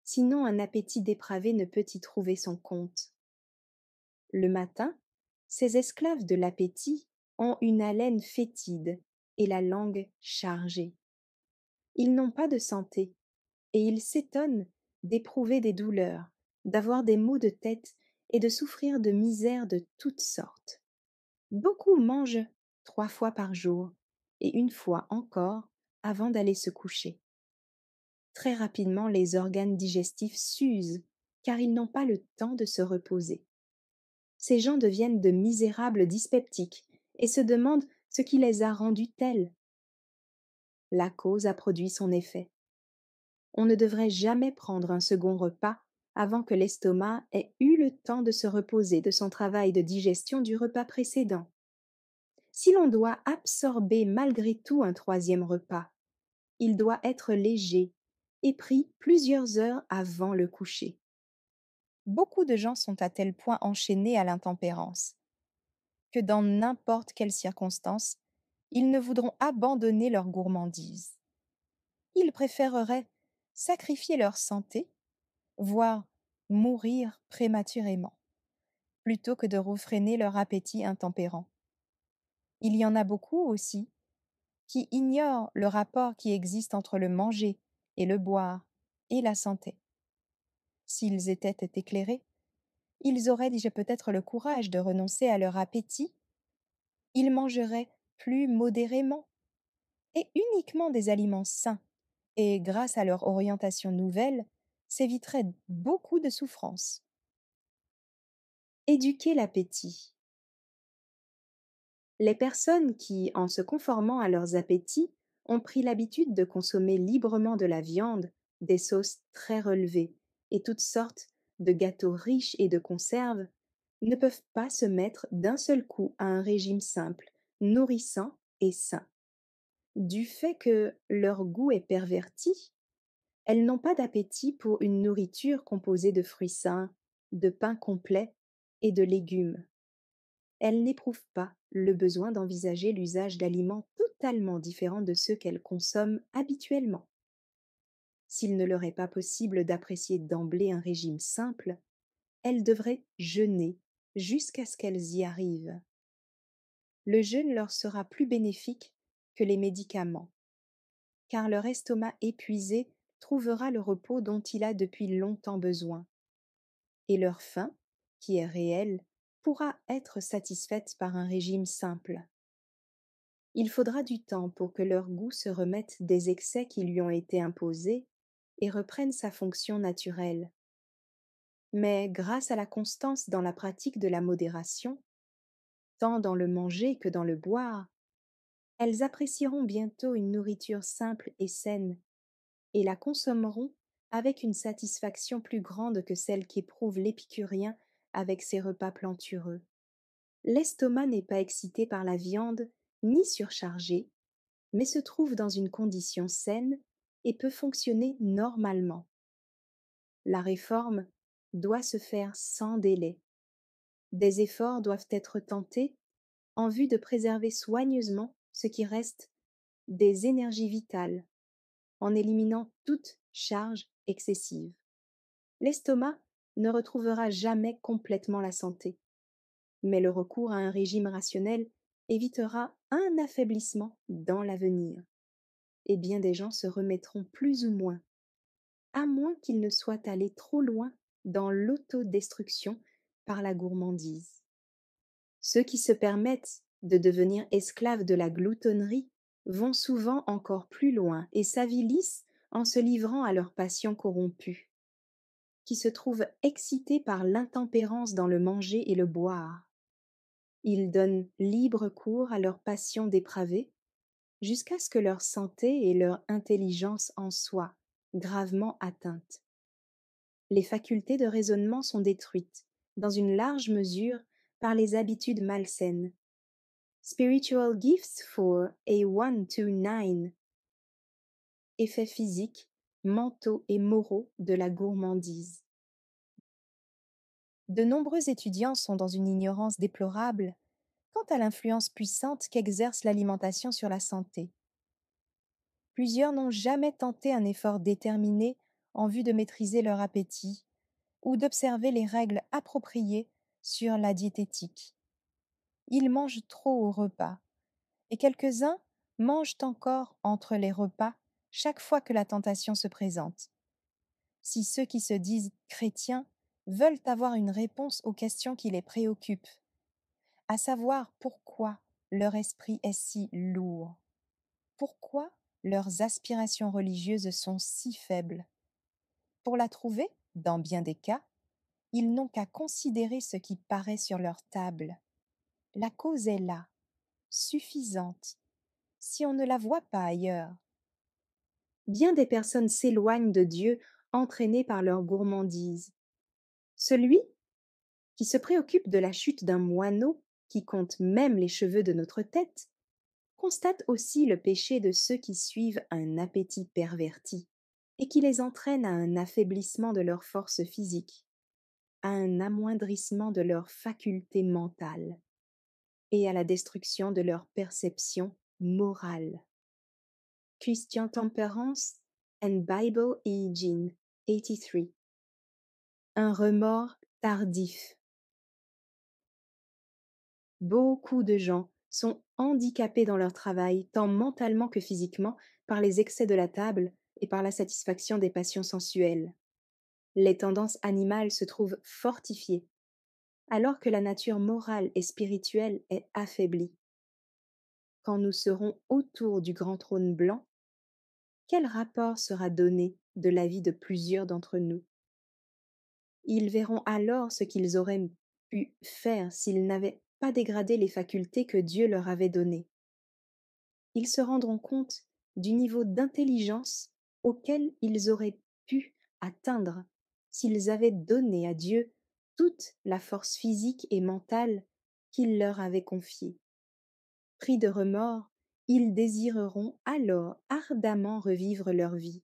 sinon un appétit dépravé ne peut y trouver son compte. Le matin, ces esclaves de l'appétit ont une haleine fétide et la langue chargée. Ils n'ont pas de santé et ils s'étonnent d'éprouver des douleurs, d'avoir des maux de tête et de souffrir de misères de toutes sortes. Beaucoup mangent 3 fois par jour et une fois encore avant d'aller se coucher. Très rapidement, les organes digestifs s'usent car ils n'ont pas le temps de se reposer. Ces gens deviennent de misérables dyspeptiques et se demandent ce qui les a rendus tels. La cause a produit son effet. On ne devrait jamais prendre un second repas avant que l'estomac ait eu le temps de se reposer de son travail de digestion du repas précédent. Si l'on doit absorber malgré tout un troisième repas, il doit être léger et pris plusieurs heures avant le coucher. Beaucoup de gens sont à tel point enchaînés à l'intempérance que dans n'importe quelle circonstance, ils ne voudront abandonner leur gourmandise. Ils préféreraient sacrifier leur santé, voire mourir prématurément, plutôt que de refréner leur appétit intempérant. Il y en a beaucoup aussi qui ignorent le rapport qui existe entre le manger et le boire et la santé. S'ils étaient éclairés, ils auraient déjà peut-être le courage de renoncer à leur appétit, ils mangeraient plus modérément et uniquement des aliments sains, et grâce à leur orientation nouvelle, s'éviteraient beaucoup de souffrances. Éduquer l'appétit. Les personnes qui, en se conformant à leurs appétits, ont pris l'habitude de consommer librement de la viande, des sauces très relevées et toutes sortes de gâteaux riches et de conserves, ne peuvent pas se mettre d'un seul coup à un régime simple, nourrissant et sain. Du fait que leur goût est perverti, elles n'ont pas d'appétit pour une nourriture composée de fruits sains, de pain complet et de légumes. Elles n'éprouvent pas le besoin d'envisager l'usage d'aliments totalement différents de ceux qu'elles consomment habituellement. S'il ne leur est pas possible d'apprécier d'emblée un régime simple, elles devraient jeûner jusqu'à ce qu'elles y arrivent. Le jeûne leur sera plus bénéfique que les médicaments, car leur estomac épuisé trouvera le repos dont il a depuis longtemps besoin, et leur faim, qui est réelle, pourra être satisfaite par un régime simple. Il faudra du temps pour que leur goût se remette des excès qui lui ont été imposés et reprenne sa fonction naturelle. Mais grâce à la constance dans la pratique de la modération, tant dans le manger que dans le boire, elles apprécieront bientôt une nourriture simple et saine, et la consommeront avec une satisfaction plus grande que celle qu'éprouve l'épicurien avec ses repas plantureux. L'estomac n'est pas excité par la viande ni surchargé, mais se trouve dans une condition saine et peut fonctionner normalement. La réforme doit se faire sans délai. Des efforts doivent être tentés en vue de préserver soigneusement ce qui reste des énergies vitales, en éliminant toute charge excessive. L'estomac ne retrouvera jamais complètement la santé, mais le recours à un régime rationnel évitera un affaiblissement dans l'avenir, et bien des gens se remettront plus ou moins, à moins qu'ils ne soient allés trop loin dans l'autodestruction par la gourmandise. Ceux qui se permettent de devenir esclaves de la gloutonnerie vont souvent encore plus loin et s'avilissent en se livrant à leurs passions corrompues, qui se trouvent excités par l'intempérance dans le manger et le boire. Ils donnent libre cours à leurs passions dépravées jusqu'à ce que leur santé et leur intelligence en soient gravement atteintes. Les facultés de raisonnement sont détruites, dans une large mesure, par les habitudes malsaines. Spiritual Gifts for A129. Effets physiques, mentaux et moraux de la gourmandise. De nombreux étudiants sont dans une ignorance déplorable quant à l'influence puissante qu'exerce l'alimentation sur la santé. Plusieurs n'ont jamais tenté un effort déterminé en vue de maîtriser leur appétit ou d'observer les règles appropriées sur la diététique. Ils mangent trop au repas, et quelques-uns mangent encore entre les repas chaque fois que la tentation se présente. Si ceux qui se disent chrétiens veulent avoir une réponse aux questions qui les préoccupent, à savoir pourquoi leur esprit est si lourd, pourquoi leurs aspirations religieuses sont si faibles, pour la trouver, dans bien des cas, ils n'ont qu'à considérer ce qui paraît sur leur table. La cause est là, suffisante, si on ne la voit pas ailleurs. Bien des personnes s'éloignent de Dieu entraînées par leur gourmandise. Celui qui se préoccupe de la chute d'un moineau, qui compte même les cheveux de notre tête, constate aussi le péché de ceux qui suivent un appétit perverti et qui les entraîne à un affaiblissement de leur force physique, à un amoindrissement de leurs facultés mentales et à la destruction de leur perception morale. Christian Temperance and Bible Hygiene, 83. Un remords tardif. Beaucoup de gens sont handicapés dans leur travail, tant mentalement que physiquement, par les excès de la table et par la satisfaction des passions sensuelles. Les tendances animales se trouvent fortifiées, alors que la nature morale et spirituelle est affaiblie. Quand nous serons autour du grand trône blanc, quel rapport sera donné de la vie de plusieurs d'entre nous? Ils verront alors ce qu'ils auraient pu faire s'ils n'avaient pas dégradé les facultés que Dieu leur avait données. Ils se rendront compte du niveau d'intelligence auquel ils auraient pu atteindre s'ils avaient donné à Dieu toute la force physique et mentale qu'il leur avait confiée. Pris de remords, ils désireront alors ardemment revivre leur vie.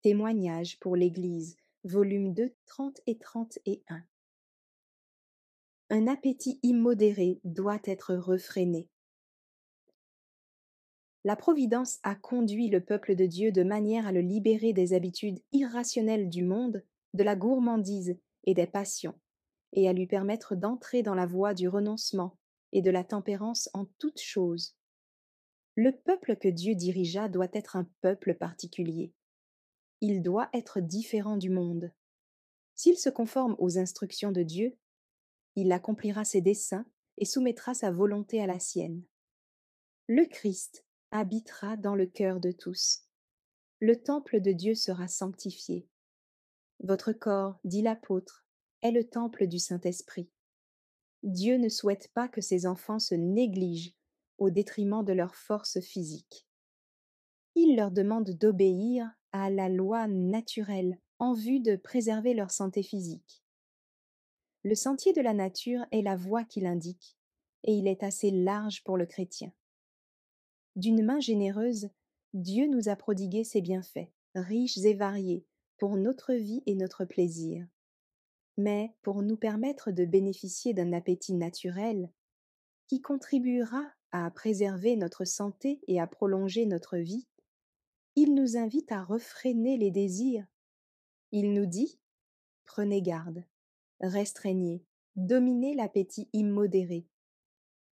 Témoignage pour l'Église, volume 2, 30 et 31. Un appétit immodéré doit être refréné. La Providence a conduit le peuple de Dieu de manière à le libérer des habitudes irrationnelles du monde, de la gourmandise et des passions, et à lui permettre d'entrer dans la voie du renoncement et de la tempérance en toutes choses. Le peuple que Dieu dirigea doit être un peuple particulier. Il doit être différent du monde. S'il se conforme aux instructions de Dieu, il accomplira ses desseins et soumettra sa volonté à la sienne. Le Christ habitera dans le cœur de tous. Le temple de Dieu sera sanctifié. Votre corps, dit l'apôtre, est le temple du Saint-Esprit. Dieu ne souhaite pas que ses enfants se négligent au détriment de leur force physique. Il leur demande d'obéir à la loi naturelle en vue de préserver leur santé physique. Le sentier de la nature est la voie qu'il indique, et il est assez large pour le chrétien. D'une main généreuse, Dieu nous a prodigué ses bienfaits, riches et variés, pour notre vie et notre plaisir. Mais pour nous permettre de bénéficier d'un appétit naturel, qui contribuera à préserver notre santé et à prolonger notre vie, il nous invite à refréner les désirs. Il nous dit: prenez garde, restreignez, dominez l'appétit immodéré.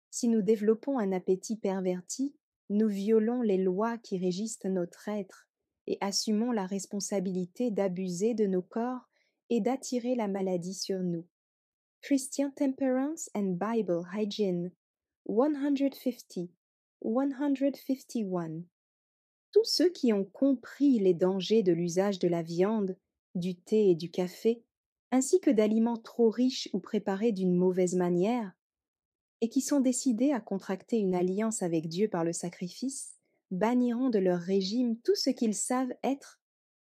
Si nous développons un appétit perverti, nous violons les lois qui régissent notre être et assumons la responsabilité d'abuser de nos corps et d'attirer la maladie sur nous. Christian Temperance and Bible Hygiene, 150, 151. Tous ceux qui ont compris les dangers de l'usage de la viande, du thé et du café, ainsi que d'aliments trop riches ou préparés d'une mauvaise manière, et qui sont décidés à contracter une alliance avec Dieu par le sacrifice, banniront de leur régime tout ce qu'ils savent être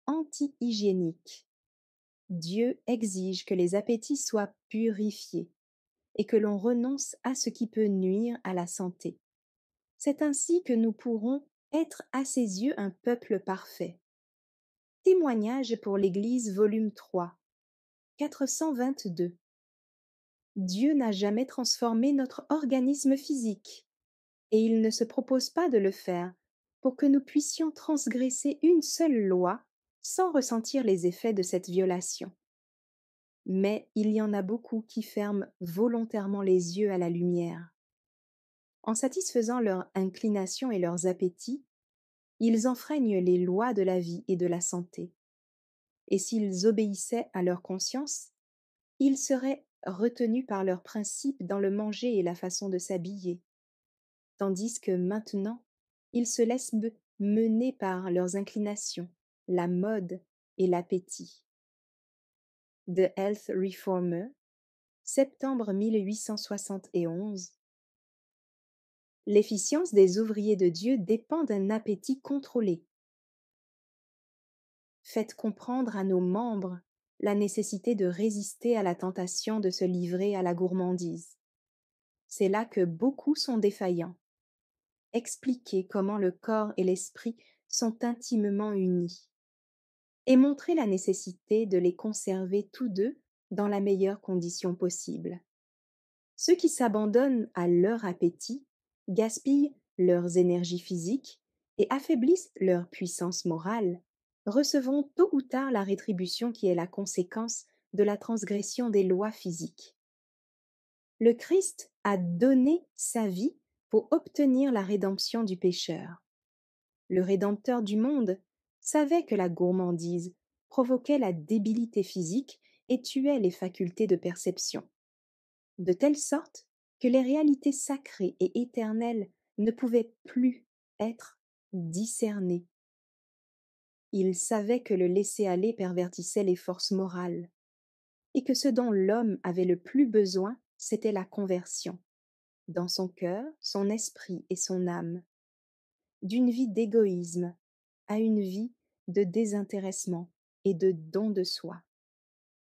anti-hygiénique. Dieu exige que les appétits soient purifiés et que l'on renonce à ce qui peut nuire à la santé. C'est ainsi que nous pourrons être à ses yeux un peuple parfait. Témoignage pour l'Église, volume 3, 422. Dieu n'a jamais transformé notre organisme physique, et il ne se propose pas de le faire pour que nous puissions transgresser une seule loi sans ressentir les effets de cette violation. Mais il y en a beaucoup qui ferment volontairement les yeux à la lumière. En satisfaisant leur inclination et leurs appétits, ils enfreignent les lois de la vie et de la santé. Et s'ils obéissaient à leur conscience, ils seraient retenus par leurs principes dans le manger et la façon de s'habiller, tandis que maintenant, ils se laissent mener par leurs inclinations, la mode et l'appétit. The Health Reformer, septembre 1871. L'efficience des ouvriers de Dieu dépend d'un appétit contrôlé. Faites comprendre à nos membres la nécessité de résister à la tentation de se livrer à la gourmandise. C'est là que beaucoup sont défaillants. Expliquez comment le corps et l'esprit sont intimement unis et montrez la nécessité de les conserver tous deux dans la meilleure condition possible. Ceux qui s'abandonnent à leur appétit gaspillent leurs énergies physiques et affaiblissent leur puissance morale recevons tôt ou tard la rétribution qui est la conséquence de la transgression des lois physiques. Le Christ a donné sa vie pour obtenir la rédemption du pécheur. Le Rédempteur du monde savait que la gourmandise provoquait la débilité physique et tuait les facultés de perception, de telle sorte que les réalités sacrées et éternelles ne pouvaient plus être discernées. Il savait que le laisser-aller pervertissait les forces morales, et que ce dont l'homme avait le plus besoin, c'était la conversion, dans son cœur, son esprit et son âme, d'une vie d'égoïsme à une vie de désintéressement et de don de soi.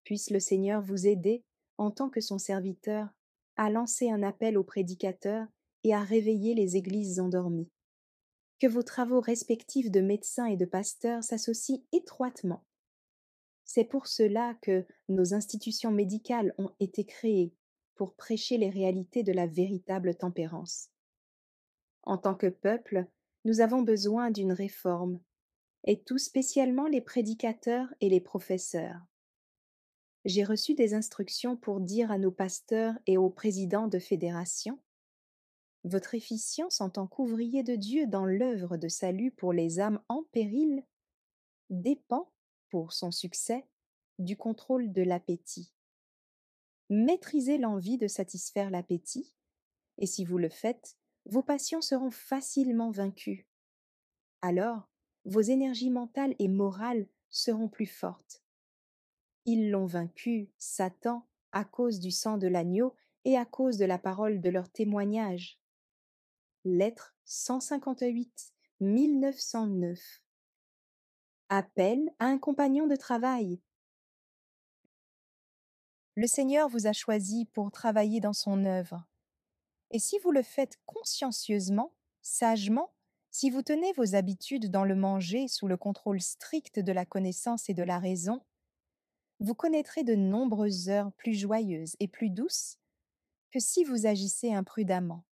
Puisse le Seigneur vous aider, en tant que son serviteur, à lancer un appel aux prédicateurs et à réveiller les églises endormies. Que vos travaux respectifs de médecins et de pasteurs s'associent étroitement. C'est pour cela que nos institutions médicales ont été créées, pour prêcher les réalités de la véritable tempérance. En tant que peuple, nous avons besoin d'une réforme, et tout spécialement les prédicateurs et les professeurs. J'ai reçu des instructions pour dire à nos pasteurs et aux présidents de fédérations: votre efficience en tant qu'ouvrier de Dieu dans l'œuvre de salut pour les âmes en péril dépend, pour son succès, du contrôle de l'appétit. Maîtrisez l'envie de satisfaire l'appétit, et si vous le faites, vos passions seront facilement vaincues. Alors, vos énergies mentales et morales seront plus fortes. Ils l'ont vaincu, Satan, à cause du sang de l'agneau et à cause de la parole de leur témoignage. Lettre 158, 1909. Appel à un compagnon de travail. Le Seigneur vous a choisi pour travailler dans son œuvre. Et si vous le faites consciencieusement, sagement, si vous tenez vos habitudes dans le manger sous le contrôle strict de la connaissance et de la raison, vous connaîtrez de nombreuses heures plus joyeuses et plus douces que si vous agissez imprudemment.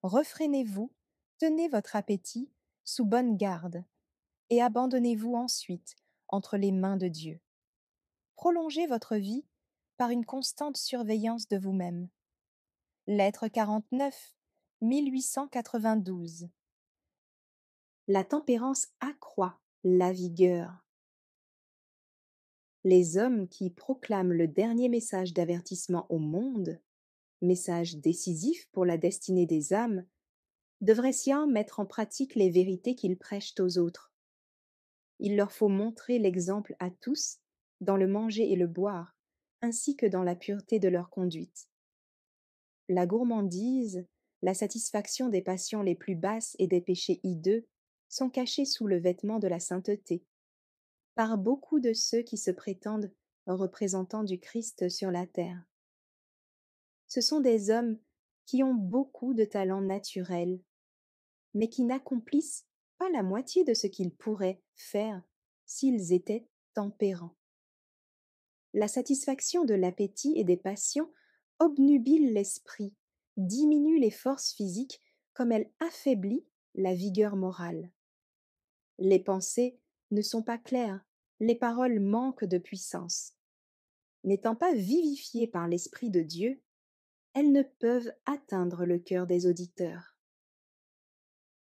Refrénez-vous, tenez votre appétit sous bonne garde, et abandonnez-vous ensuite entre les mains de Dieu. Prolongez votre vie par une constante surveillance de vous-même. Lettre 49, 1892. La tempérance accroît la vigueur. Les hommes qui proclament le dernier message d'avertissement au monde, message décisif pour la destinée des âmes, devraient sciemment mettre en pratique les vérités qu'ils prêchent aux autres. Il leur faut montrer l'exemple à tous dans le manger et le boire, ainsi que dans la pureté de leur conduite. La gourmandise, la satisfaction des passions les plus basses et des péchés hideux sont cachés sous le vêtement de la sainteté, par beaucoup de ceux qui se prétendent représentants du Christ sur la terre. Ce sont des hommes qui ont beaucoup de talents naturels, mais qui n'accomplissent pas la moitié de ce qu'ils pourraient faire s'ils étaient tempérants. La satisfaction de l'appétit et des passions obnubile l'esprit, diminue les forces physiques comme elle affaiblit la vigueur morale. Les pensées ne sont pas claires, les paroles manquent de puissance. N'étant pas vivifiées par l'Esprit de Dieu, elles ne peuvent atteindre le cœur des auditeurs.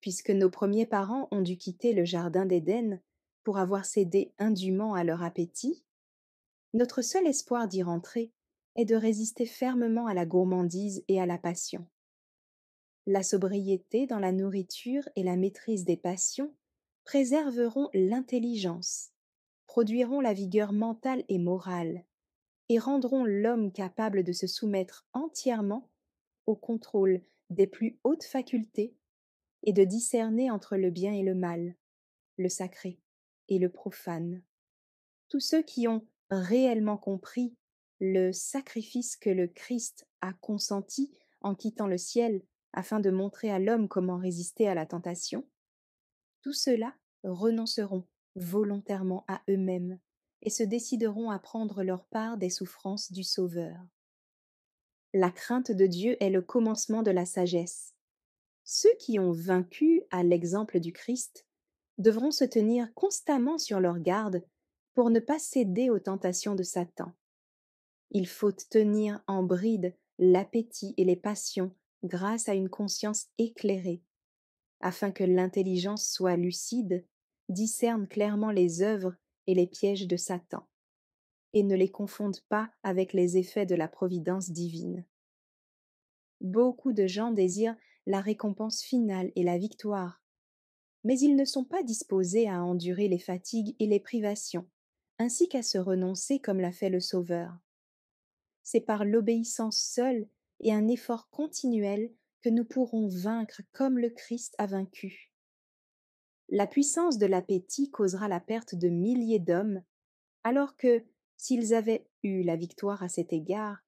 Puisque nos premiers parents ont dû quitter le jardin d'Éden pour avoir cédé indûment à leur appétit, notre seul espoir d'y rentrer est de résister fermement à la gourmandise et à la passion. La sobriété dans la nourriture et la maîtrise des passions préserveront l'intelligence, produiront la vigueur mentale et morale, et rendront l'homme capable de se soumettre entièrement au contrôle des plus hautes facultés et de discerner entre le bien et le mal, le sacré et le profane. Tous ceux qui ont réellement compris le sacrifice que le Christ a consenti en quittant le ciel afin de montrer à l'homme comment résister à la tentation, tous ceux-là renonceront volontairement à eux-mêmes et se décideront à prendre leur part des souffrances du Sauveur. La crainte de Dieu est le commencement de la sagesse. Ceux qui ont vaincu à l'exemple du Christ devront se tenir constamment sur leur garde pour ne pas céder aux tentations de Satan. Il faut tenir en bride l'appétit et les passions grâce à une conscience éclairée, afin que l'intelligence soit lucide, discerne clairement les œuvres et les pièges de Satan, et ne les confonde pas avec les effets de la providence divine. Beaucoup de gens désirent la récompense finale et la victoire, mais ils ne sont pas disposés à endurer les fatigues et les privations, ainsi qu'à se renoncer comme l'a fait le Sauveur. C'est par l'obéissance seule et un effort continuel que nous pourrons vaincre comme le Christ a vaincu. La puissance de l'appétit causera la perte de milliers d'hommes, alors que, s'ils avaient eu la victoire à cet égard,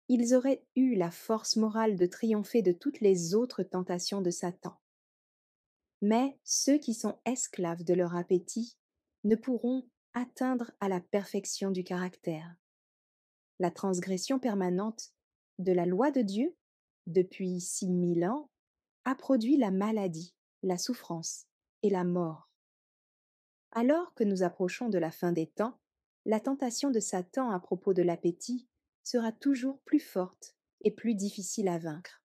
ils auraient eu la force morale de triompher de toutes les autres tentations de Satan. Mais ceux qui sont esclaves de leur appétit ne pourront atteindre à la perfection du caractère. La transgression permanente de la loi de Dieu, depuis 6000 ans, a produit la maladie, la souffrance et la mort. Alors que nous approchons de la fin des temps, la tentation de Satan à propos de l'appétit sera toujours plus forte et plus difficile à vaincre.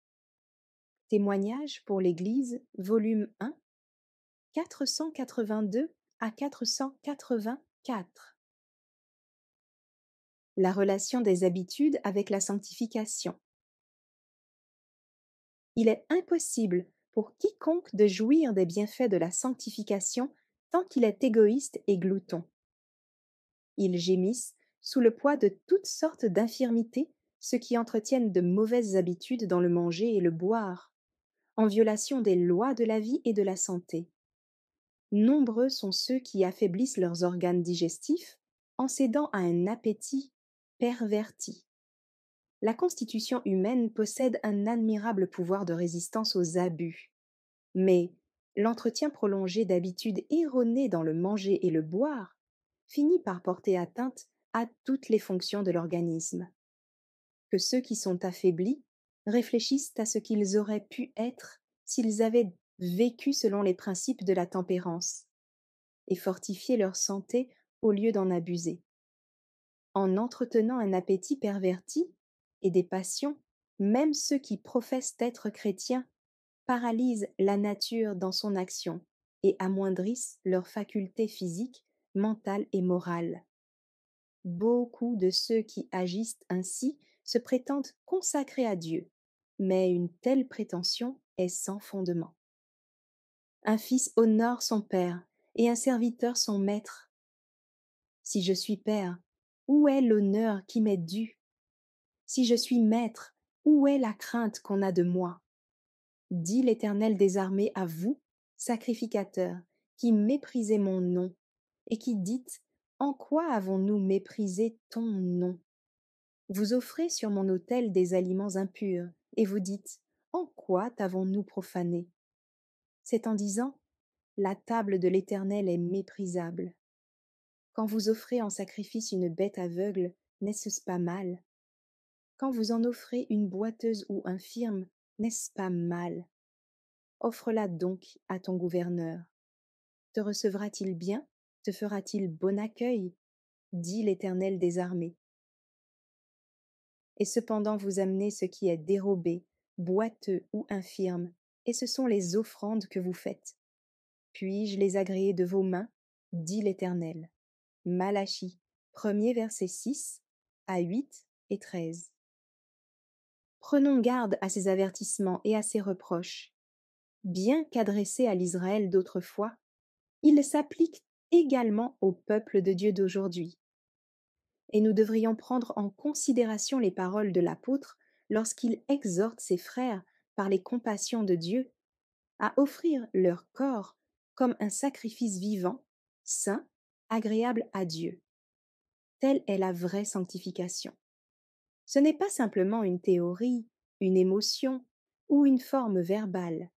Témoignages pour l'Église, volume 1, 482 à 484. La relation des habitudes avec la sanctification. Il est impossible pour quiconque de jouir des bienfaits de la sanctification tant qu'il est égoïste et glouton. Ils gémissent sous le poids de toutes sortes d'infirmités, ceux qui entretiennent de mauvaises habitudes dans le manger et le boire, en violation des lois de la vie et de la santé. Nombreux sont ceux qui affaiblissent leurs organes digestifs en cédant à un appétit perverti. La constitution humaine possède un admirable pouvoir de résistance aux abus, mais l'entretien prolongé d'habitudes erronées dans le manger et le boire finit par porter atteinte à toutes les fonctions de l'organisme. Que ceux qui sont affaiblis réfléchissent à ce qu'ils auraient pu être s'ils avaient vécu selon les principes de la tempérance, et fortifié leur santé au lieu d'en abuser. En entretenant un appétit perverti et des passions, même ceux qui professent être chrétiens paralysent la nature dans son action et amoindrissent leurs facultés physiques, mentales et morales. Beaucoup de ceux qui agissent ainsi se prétendent consacrés à Dieu, mais une telle prétention est sans fondement. Un fils honore son père et un serviteur son maître. Si je suis père, où est l'honneur qui m'est dû? Si je suis maître, où est la crainte qu'on a de moi? Dit l'Éternel des armées à vous, sacrificateurs, qui méprisez mon nom, et qui dites, en quoi avons-nous méprisé ton nom? Vous offrez sur mon autel des aliments impurs, et vous dites, en quoi t'avons-nous profané? C'est en disant, la table de l'Éternel est méprisable. Quand vous offrez en sacrifice une bête aveugle, n'est-ce pas mal? Quand vous en offrez une boiteuse ou infirme, n'est-ce pas mal? Offre-la donc à ton gouverneur. Te recevra-t-il bien? Te fera-t-il bon accueil? Dit l'Éternel des armées. Et cependant vous amenez ce qui est dérobé, boiteux ou infirme, et ce sont les offrandes que vous faites. Puis-je les agréer de vos mains? Dit l'Éternel. Malachie, 1er verset 6 à 8 et 13. Prenons garde à ces avertissements et à ces reproches. Bien qu'adressés à l'Israël d'autrefois, ils s'appliquent également au peuple de Dieu d'aujourd'hui. Et nous devrions prendre en considération les paroles de l'apôtre lorsqu'il exhorte ses frères, par les compassions de Dieu, à offrir leur corps comme un sacrifice vivant, saint, agréable à Dieu. Telle est la vraie sanctification. Ce n'est pas simplement une théorie, une émotion ou une forme verbale,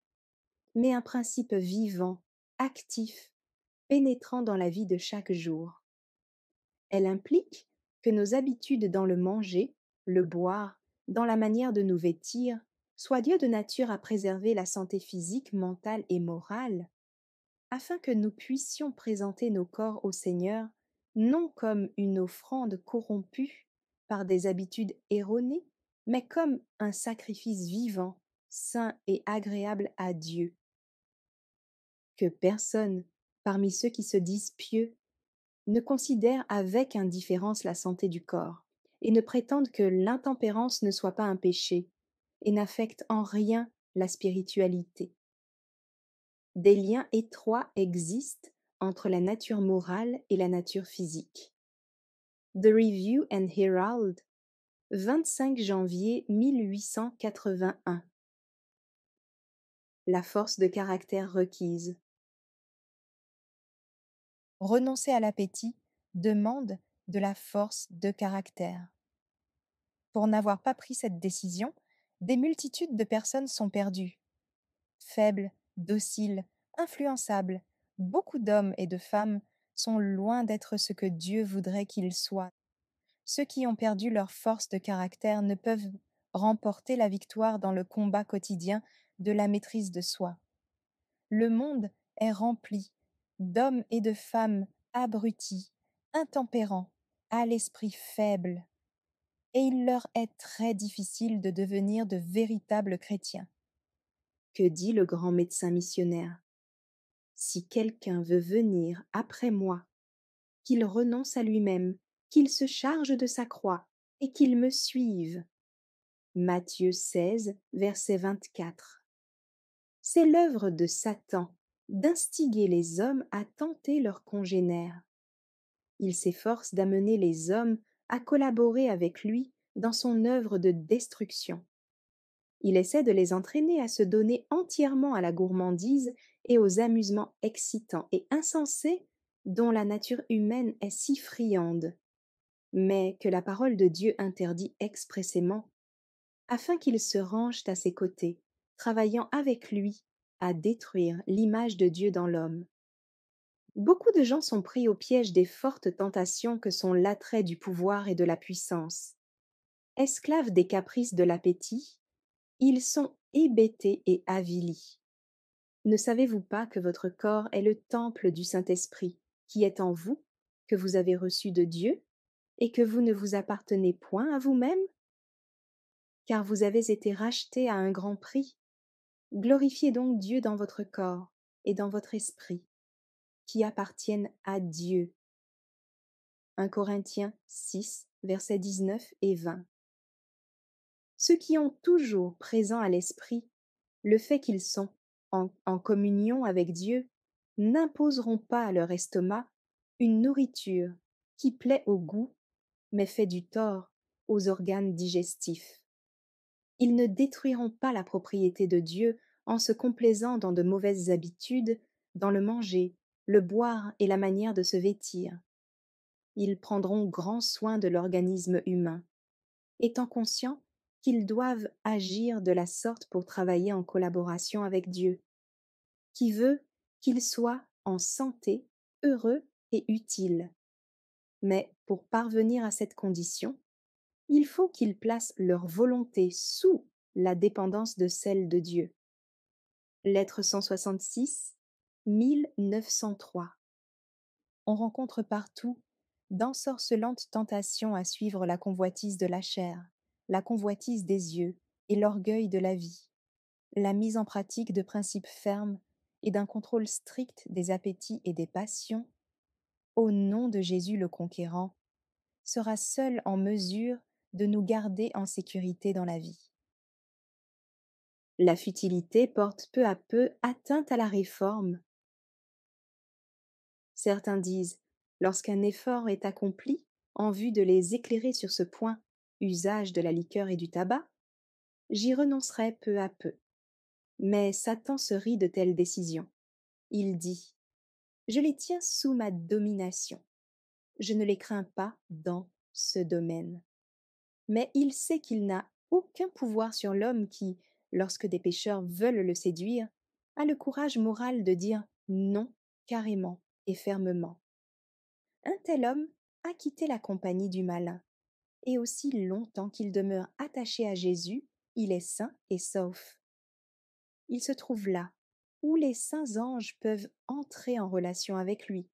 mais un principe vivant, actif, pénétrant dans la vie de chaque jour. Elle implique que nos habitudes dans le manger, le boire, dans la manière de nous vêtir, soient Dieu de nature à préserver la santé physique, mentale et morale. afin que nous puissions présenter nos corps au Seigneur, non comme une offrande corrompue par des habitudes erronées, mais comme un sacrifice vivant, saint et agréable à Dieu. Que personne, parmi ceux qui se disent pieux, ne considère avec indifférence la santé du corps, et ne prétende que l'intempérance ne soit pas un péché, et n'affecte en rien la spiritualité. Des liens étroits existent entre la nature morale et la nature physique. The Review and Herald, 25 janvier 1881. La force de caractère requise. Renoncer à l'appétit demande de la force de caractère. Pour n'avoir pas pris cette décision, des multitudes de personnes sont perdues. Faibles, dociles, influençables, beaucoup d'hommes et de femmes sont loin d'être ce que Dieu voudrait qu'ils soient. Ceux qui ont perdu leur force de caractère ne peuvent remporter la victoire dans le combat quotidien de la maîtrise de soi. Le monde est rempli d'hommes et de femmes abrutis, intempérants, à l'esprit faible, et il leur est très difficile de devenir de véritables chrétiens. Que dit le grand médecin missionnaire? Si quelqu'un veut venir après moi, qu'il renonce à lui-même, qu'il se charge de sa croix et qu'il me suive. Matthieu 16, verset 24. C'est l'œuvre de Satan d'instiguer les hommes à tenter leurs congénères. Il s'efforce d'amener les hommes à collaborer avec lui dans son œuvre de destruction. Il essaie de les entraîner à se donner entièrement à la gourmandise et aux amusements excitants et insensés dont la nature humaine est si friande, mais que la parole de Dieu interdit expressément, afin qu'ils se rangent à ses côtés, travaillant avec lui à détruire l'image de Dieu dans l'homme. Beaucoup de gens sont pris au piège des fortes tentations que sont l'attrait du pouvoir et de la puissance. Esclaves des caprices de l'appétit, ils sont hébétés et avilis. Ne savez-vous pas que votre corps est le temple du Saint-Esprit, qui est en vous, que vous avez reçu de Dieu, et que vous ne vous appartenez point à vous-même? Car vous avez été rachetés à un grand prix. Glorifiez donc Dieu dans votre corps et dans votre esprit, qui appartiennent à Dieu. 1 Corinthiens 6, versets 19 et 20. Ceux qui ont toujours présent à l'esprit le fait qu'ils sont en communion avec Dieu n'imposeront pas à leur estomac une nourriture qui plaît au goût, mais fait du tort aux organes digestifs. Ils ne détruiront pas la propriété de Dieu en se complaisant dans de mauvaises habitudes, dans le manger, le boire et la manière de se vêtir. Ils prendront grand soin de l'organisme humain, étant conscients qu'ils doivent agir de la sorte pour travailler en collaboration avec Dieu, qui veut qu'ils soient en santé, heureux et utiles. Mais pour parvenir à cette condition, il faut qu'ils placent leur volonté sous la dépendance de celle de Dieu. Lettre 166, 1903. On rencontre partout d'ensorcelantes tentations à suivre la convoitise de la chair, la convoitise des yeux et l'orgueil de la vie. La mise en pratique de principes fermes et d'un contrôle strict des appétits et des passions, au nom de Jésus le Conquérant, sera seule en mesure de nous garder en sécurité dans la vie. La futilité porte peu à peu atteinte à la réforme. Certains disent, lorsqu'un effort est accompli en vue de les éclairer sur ce point, usage de la liqueur et du tabac, j'y renoncerai peu à peu. Mais Satan se rit de telles décisions. Il dit, je les tiens sous ma domination. Je ne les crains pas dans ce domaine. Mais il sait qu'il n'a aucun pouvoir sur l'homme qui, lorsque des pécheurs veulent le séduire, a le courage moral de dire non carrément et fermement. Un tel homme a quitté la compagnie du malin, et aussi longtemps qu'il demeure attaché à Jésus, il est sain et sauf. Il se trouve là, où les saints anges peuvent entrer en relation avec lui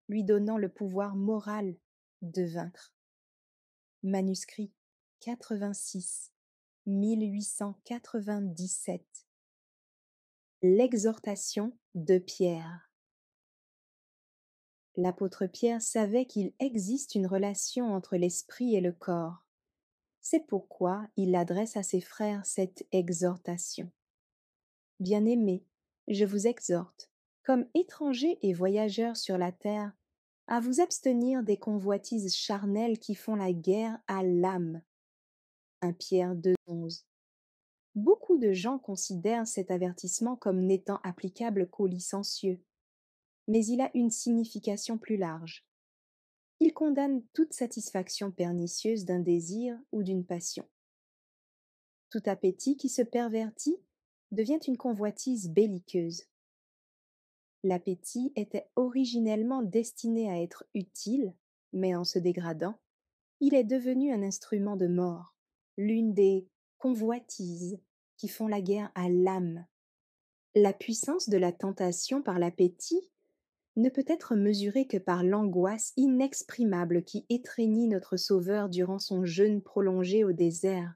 donnant le pouvoir moral de vaincre. Manuscrit 86, 1897. L'exhortation de Pierre. L'apôtre Pierre savait qu'il existe une relation entre l'esprit et le corps. C'est pourquoi il adresse à ses frères cette exhortation. Bien-aimés, je vous exhorte, comme étrangers et voyageurs sur la terre, à vous abstenir des convoitises charnelles qui font la guerre à l'âme. 1 Pierre 2,11. Beaucoup de gens considèrent cet avertissement comme n'étant applicable qu'aux licencieux, mais il a une signification plus large. Il condamne toute satisfaction pernicieuse d'un désir ou d'une passion. Tout appétit qui se pervertit devient une convoitise belliqueuse. L'appétit était originellement destiné à être utile, mais en se dégradant, il est devenu un instrument de mort, l'une des convoitises qui font la guerre à l'âme. La puissance de la tentation par l'appétit ne peut être mesurée que par l'angoisse inexprimable qui étreignit notre Sauveur durant son jeûne prolongé au désert.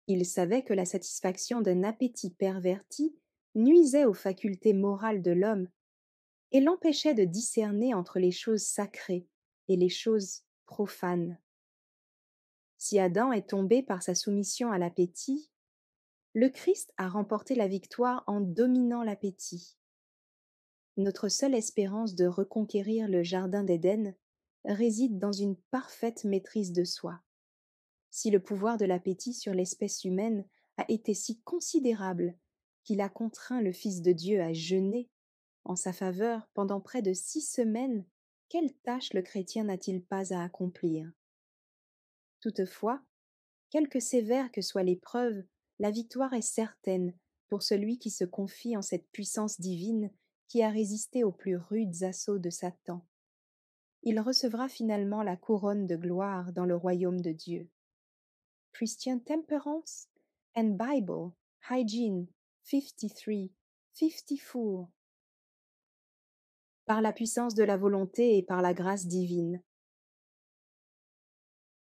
Il savait que la satisfaction d'un appétit perverti nuisait aux facultés morales de l'homme et l'empêchait de discerner entre les choses sacrées et les choses profanes. Si Adam est tombé par sa soumission à l'appétit, le Christ a remporté la victoire en dominant l'appétit. Notre seule espérance de reconquérir le jardin d'Éden réside dans une parfaite maîtrise de soi. Si le pouvoir de l'appétit sur l'espèce humaine a été si considérable qu'il a contraint le Fils de Dieu à jeûner en sa faveur pendant près de 6 semaines, quelle tâche le chrétien n'a-t-il pas à accomplir? Toutefois, quelque sévère que soit l'épreuve, la victoire est certaine pour celui qui se confie en cette puissance divine qui a résisté aux plus rudes assauts de Satan. Il recevra finalement la couronne de gloire dans le royaume de Dieu. Christian Temperance and Bible Hygiene 53, 54. Par la puissance de la volonté et par la grâce divine.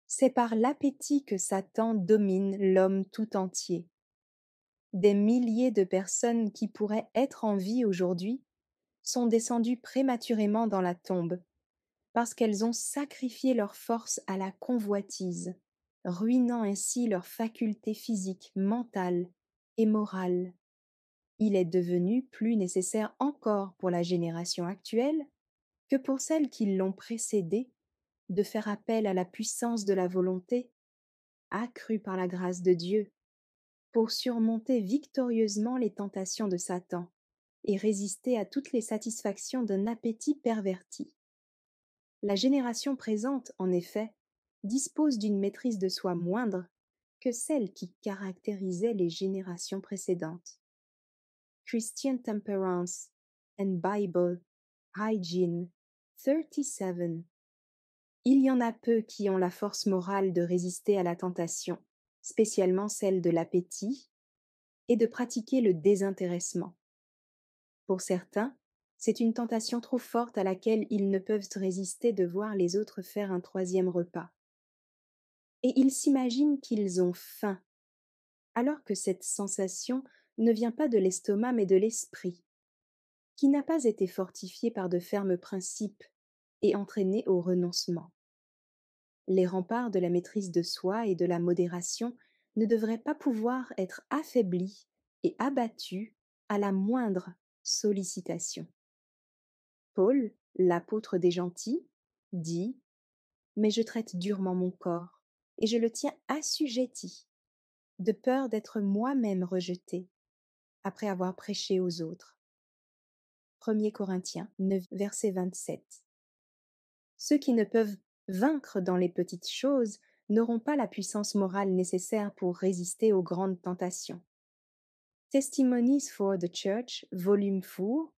C'est par l'appétit que Satan domine l'homme tout entier. Des milliers de personnes qui pourraient être en vie aujourd'hui sont descendues prématurément dans la tombe, parce qu'elles ont sacrifié leur force à la convoitise, ruinant ainsi leurs facultés physiques, mentales et morales. Il est devenu plus nécessaire encore pour la génération actuelle que pour celles qui l'ont précédée de faire appel à la puissance de la volonté, accrue par la grâce de Dieu, pour surmonter victorieusement les tentations de Satan et résister à toutes les satisfactions d'un appétit perverti. La génération présente, en effet, dispose d'une maîtrise de soi moindre que celle qui caractérisait les générations précédentes. Christian Temperance and Bible Hygiene 37. Il y en a peu qui ont la force morale de résister à la tentation, spécialement celle de l'appétit, et de pratiquer le désintéressement. Pour certains, c'est une tentation trop forte à laquelle ils ne peuvent résister de voir les autres faire un 3e repas. Et ils s'imaginent qu'ils ont faim, alors que cette sensation ne vient pas de l'estomac mais de l'esprit, qui n'a pas été fortifié par de fermes principes et entraîné au renoncement. Les remparts de la maîtrise de soi et de la modération ne devraient pas pouvoir être affaiblis et abattus à la moindre sollicitation. Paul, l'apôtre des gentils, dit « Mais je traite durement mon corps, et je le tiens assujetti, de peur d'être moi-même rejeté, après avoir prêché aux autres. » 1 Corinthiens 9, verset 27. Ceux qui ne peuvent vaincre dans les petites choses n'auront pas la puissance morale nécessaire pour résister aux grandes tentations. Testimonies for the Church, Volume 4,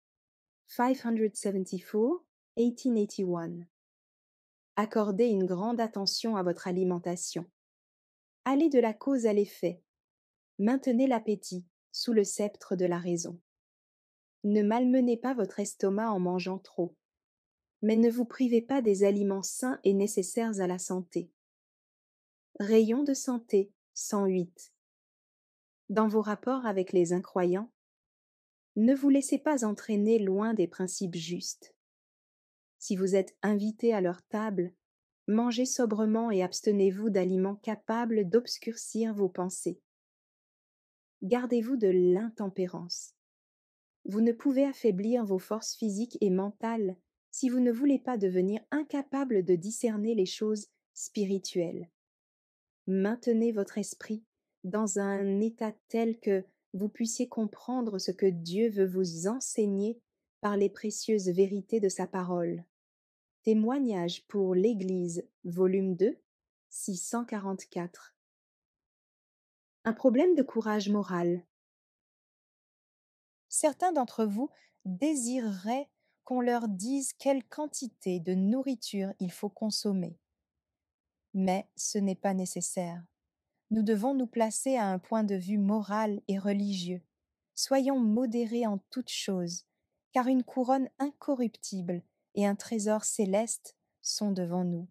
574, 1881. Accordez une grande attention à votre alimentation. Allez de la cause à l'effet. Maintenez l'appétit sous le sceptre de la raison. Ne malmenez pas votre estomac en mangeant trop, mais ne vous privez pas des aliments sains et nécessaires à la santé. Rayon de santé 108. Dans vos rapports avec les incroyants, ne vous laissez pas entraîner loin des principes justes. Si vous êtes invité à leur table, mangez sobrement et abstenez-vous d'aliments capables d'obscurcir vos pensées. Gardez-vous de l'intempérance. Vous ne pouvez affaiblir vos forces physiques et mentales si vous ne voulez pas devenir incapable de discerner les choses spirituelles. Maintenez votre esprit dans un état tel que vous puissiez comprendre ce que Dieu veut vous enseigner par les précieuses vérités de sa parole. Témoignage pour l'Église, volume 2, 644. Un problème de courage moral. Certains d'entre vous désireraient qu'on leur dise quelle quantité de nourriture il faut consommer. Mais ce n'est pas nécessaire. Nous devons nous placer à un point de vue moral et religieux. Soyons modérés en toutes choses, car une couronne incorruptible et un trésor céleste sont devant nous.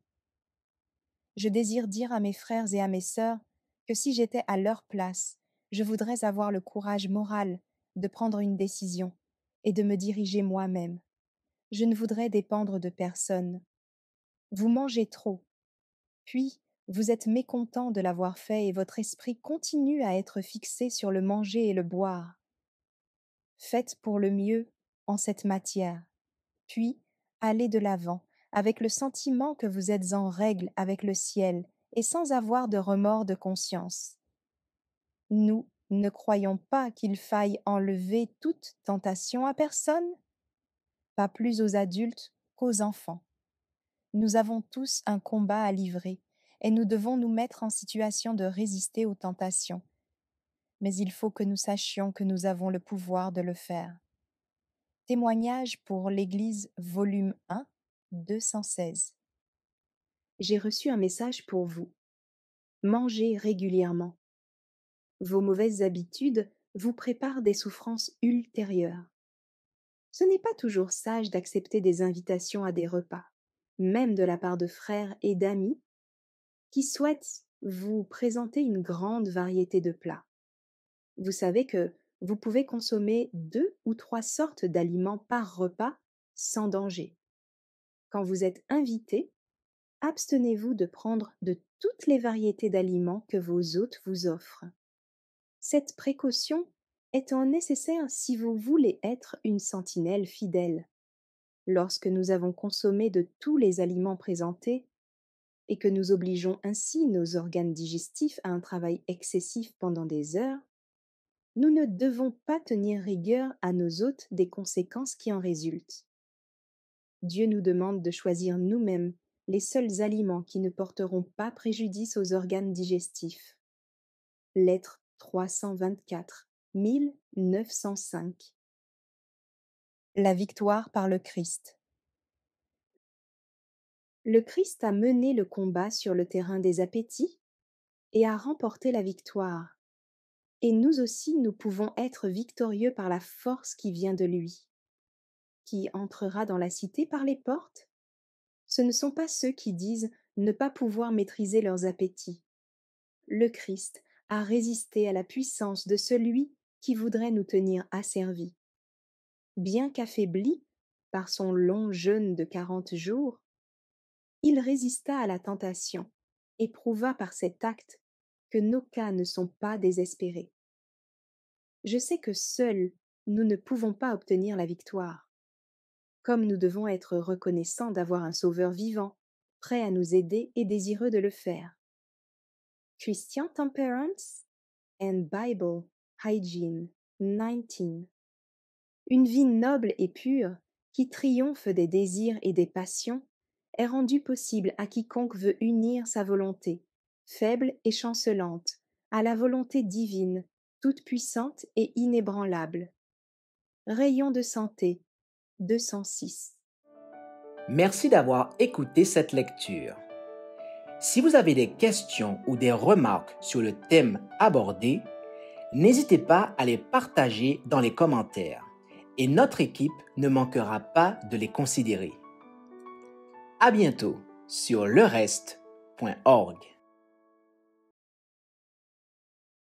Je désire dire à mes frères et à mes sœurs que si j'étais à leur place, je voudrais avoir le courage moral de prendre une décision et de me diriger moi-même. Je ne voudrais dépendre de personne. Vous mangez trop, puis vous êtes mécontent de l'avoir fait et votre esprit continue à être fixé sur le manger et le boire. Faites pour le mieux en cette matière, puis allez de l'avant avec le sentiment que vous êtes en règle avec le ciel et sans avoir de remords de conscience. Nous ne croyons pas qu'il faille enlever toute tentation à personne, pas plus aux adultes qu'aux enfants. Nous avons tous un combat à livrer et nous devons nous mettre en situation de résister aux tentations. Mais il faut que nous sachions que nous avons le pouvoir de le faire. Témoignage pour l'Église, volume 1, 216. J'ai reçu un message pour vous. Mangez régulièrement. Vos mauvaises habitudes vous préparent des souffrances ultérieures. Ce n'est pas toujours sage d'accepter des invitations à des repas, même de la part de frères et d'amis, qui souhaitent vous présenter une grande variété de plats. Vous savez que vous pouvez consommer 2 ou 3 sortes d'aliments par repas sans danger. Quand vous êtes invité, abstenez-vous de prendre de toutes les variétés d'aliments que vos hôtes vous offrent. Cette précaution étant nécessaire si vous voulez être une sentinelle fidèle. Lorsque nous avons consommé de tous les aliments présentés, et que nous obligeons ainsi nos organes digestifs à un travail excessif pendant des heures, nous ne devons pas tenir rigueur à nos hôtes des conséquences qui en résultent. Dieu nous demande de choisir nous-mêmes les seuls aliments qui ne porteront pas préjudice aux organes digestifs. Lettre 324, 1905. La victoire par le Christ. Le Christ a mené le combat sur le terrain des appétits et a remporté la victoire. Et nous aussi, nous pouvons être victorieux par la force qui vient de lui. Qui entrera dans la cité par les portes? Ce ne sont pas ceux qui disent ne pas pouvoir maîtriser leurs appétits. Le Christ a résisté à la puissance de celui qui voudrait nous tenir asservis. Bien qu'affaibli par son long jeûne de 40 jours, il résista à la tentation et prouva par cet acte que nos cas ne sont pas désespérés. Je sais que seuls nous ne pouvons pas obtenir la victoire. Comme nous devons être reconnaissants d'avoir un Sauveur vivant, prêt à nous aider et désireux de le faire. Christian Temperance and Bible Hygiene 19. Une vie noble et pure, qui triomphe des désirs et des passions, est rendue possible à quiconque veut unir sa volonté, faible et chancelante, à la volonté divine, toute puissante et inébranlable. Rayon de santé 206. Merci d'avoir écouté cette lecture. Si vous avez des questions ou des remarques sur le thème abordé, n'hésitez pas à les partager dans les commentaires et notre équipe ne manquera pas de les considérer. À bientôt sur lereste.org.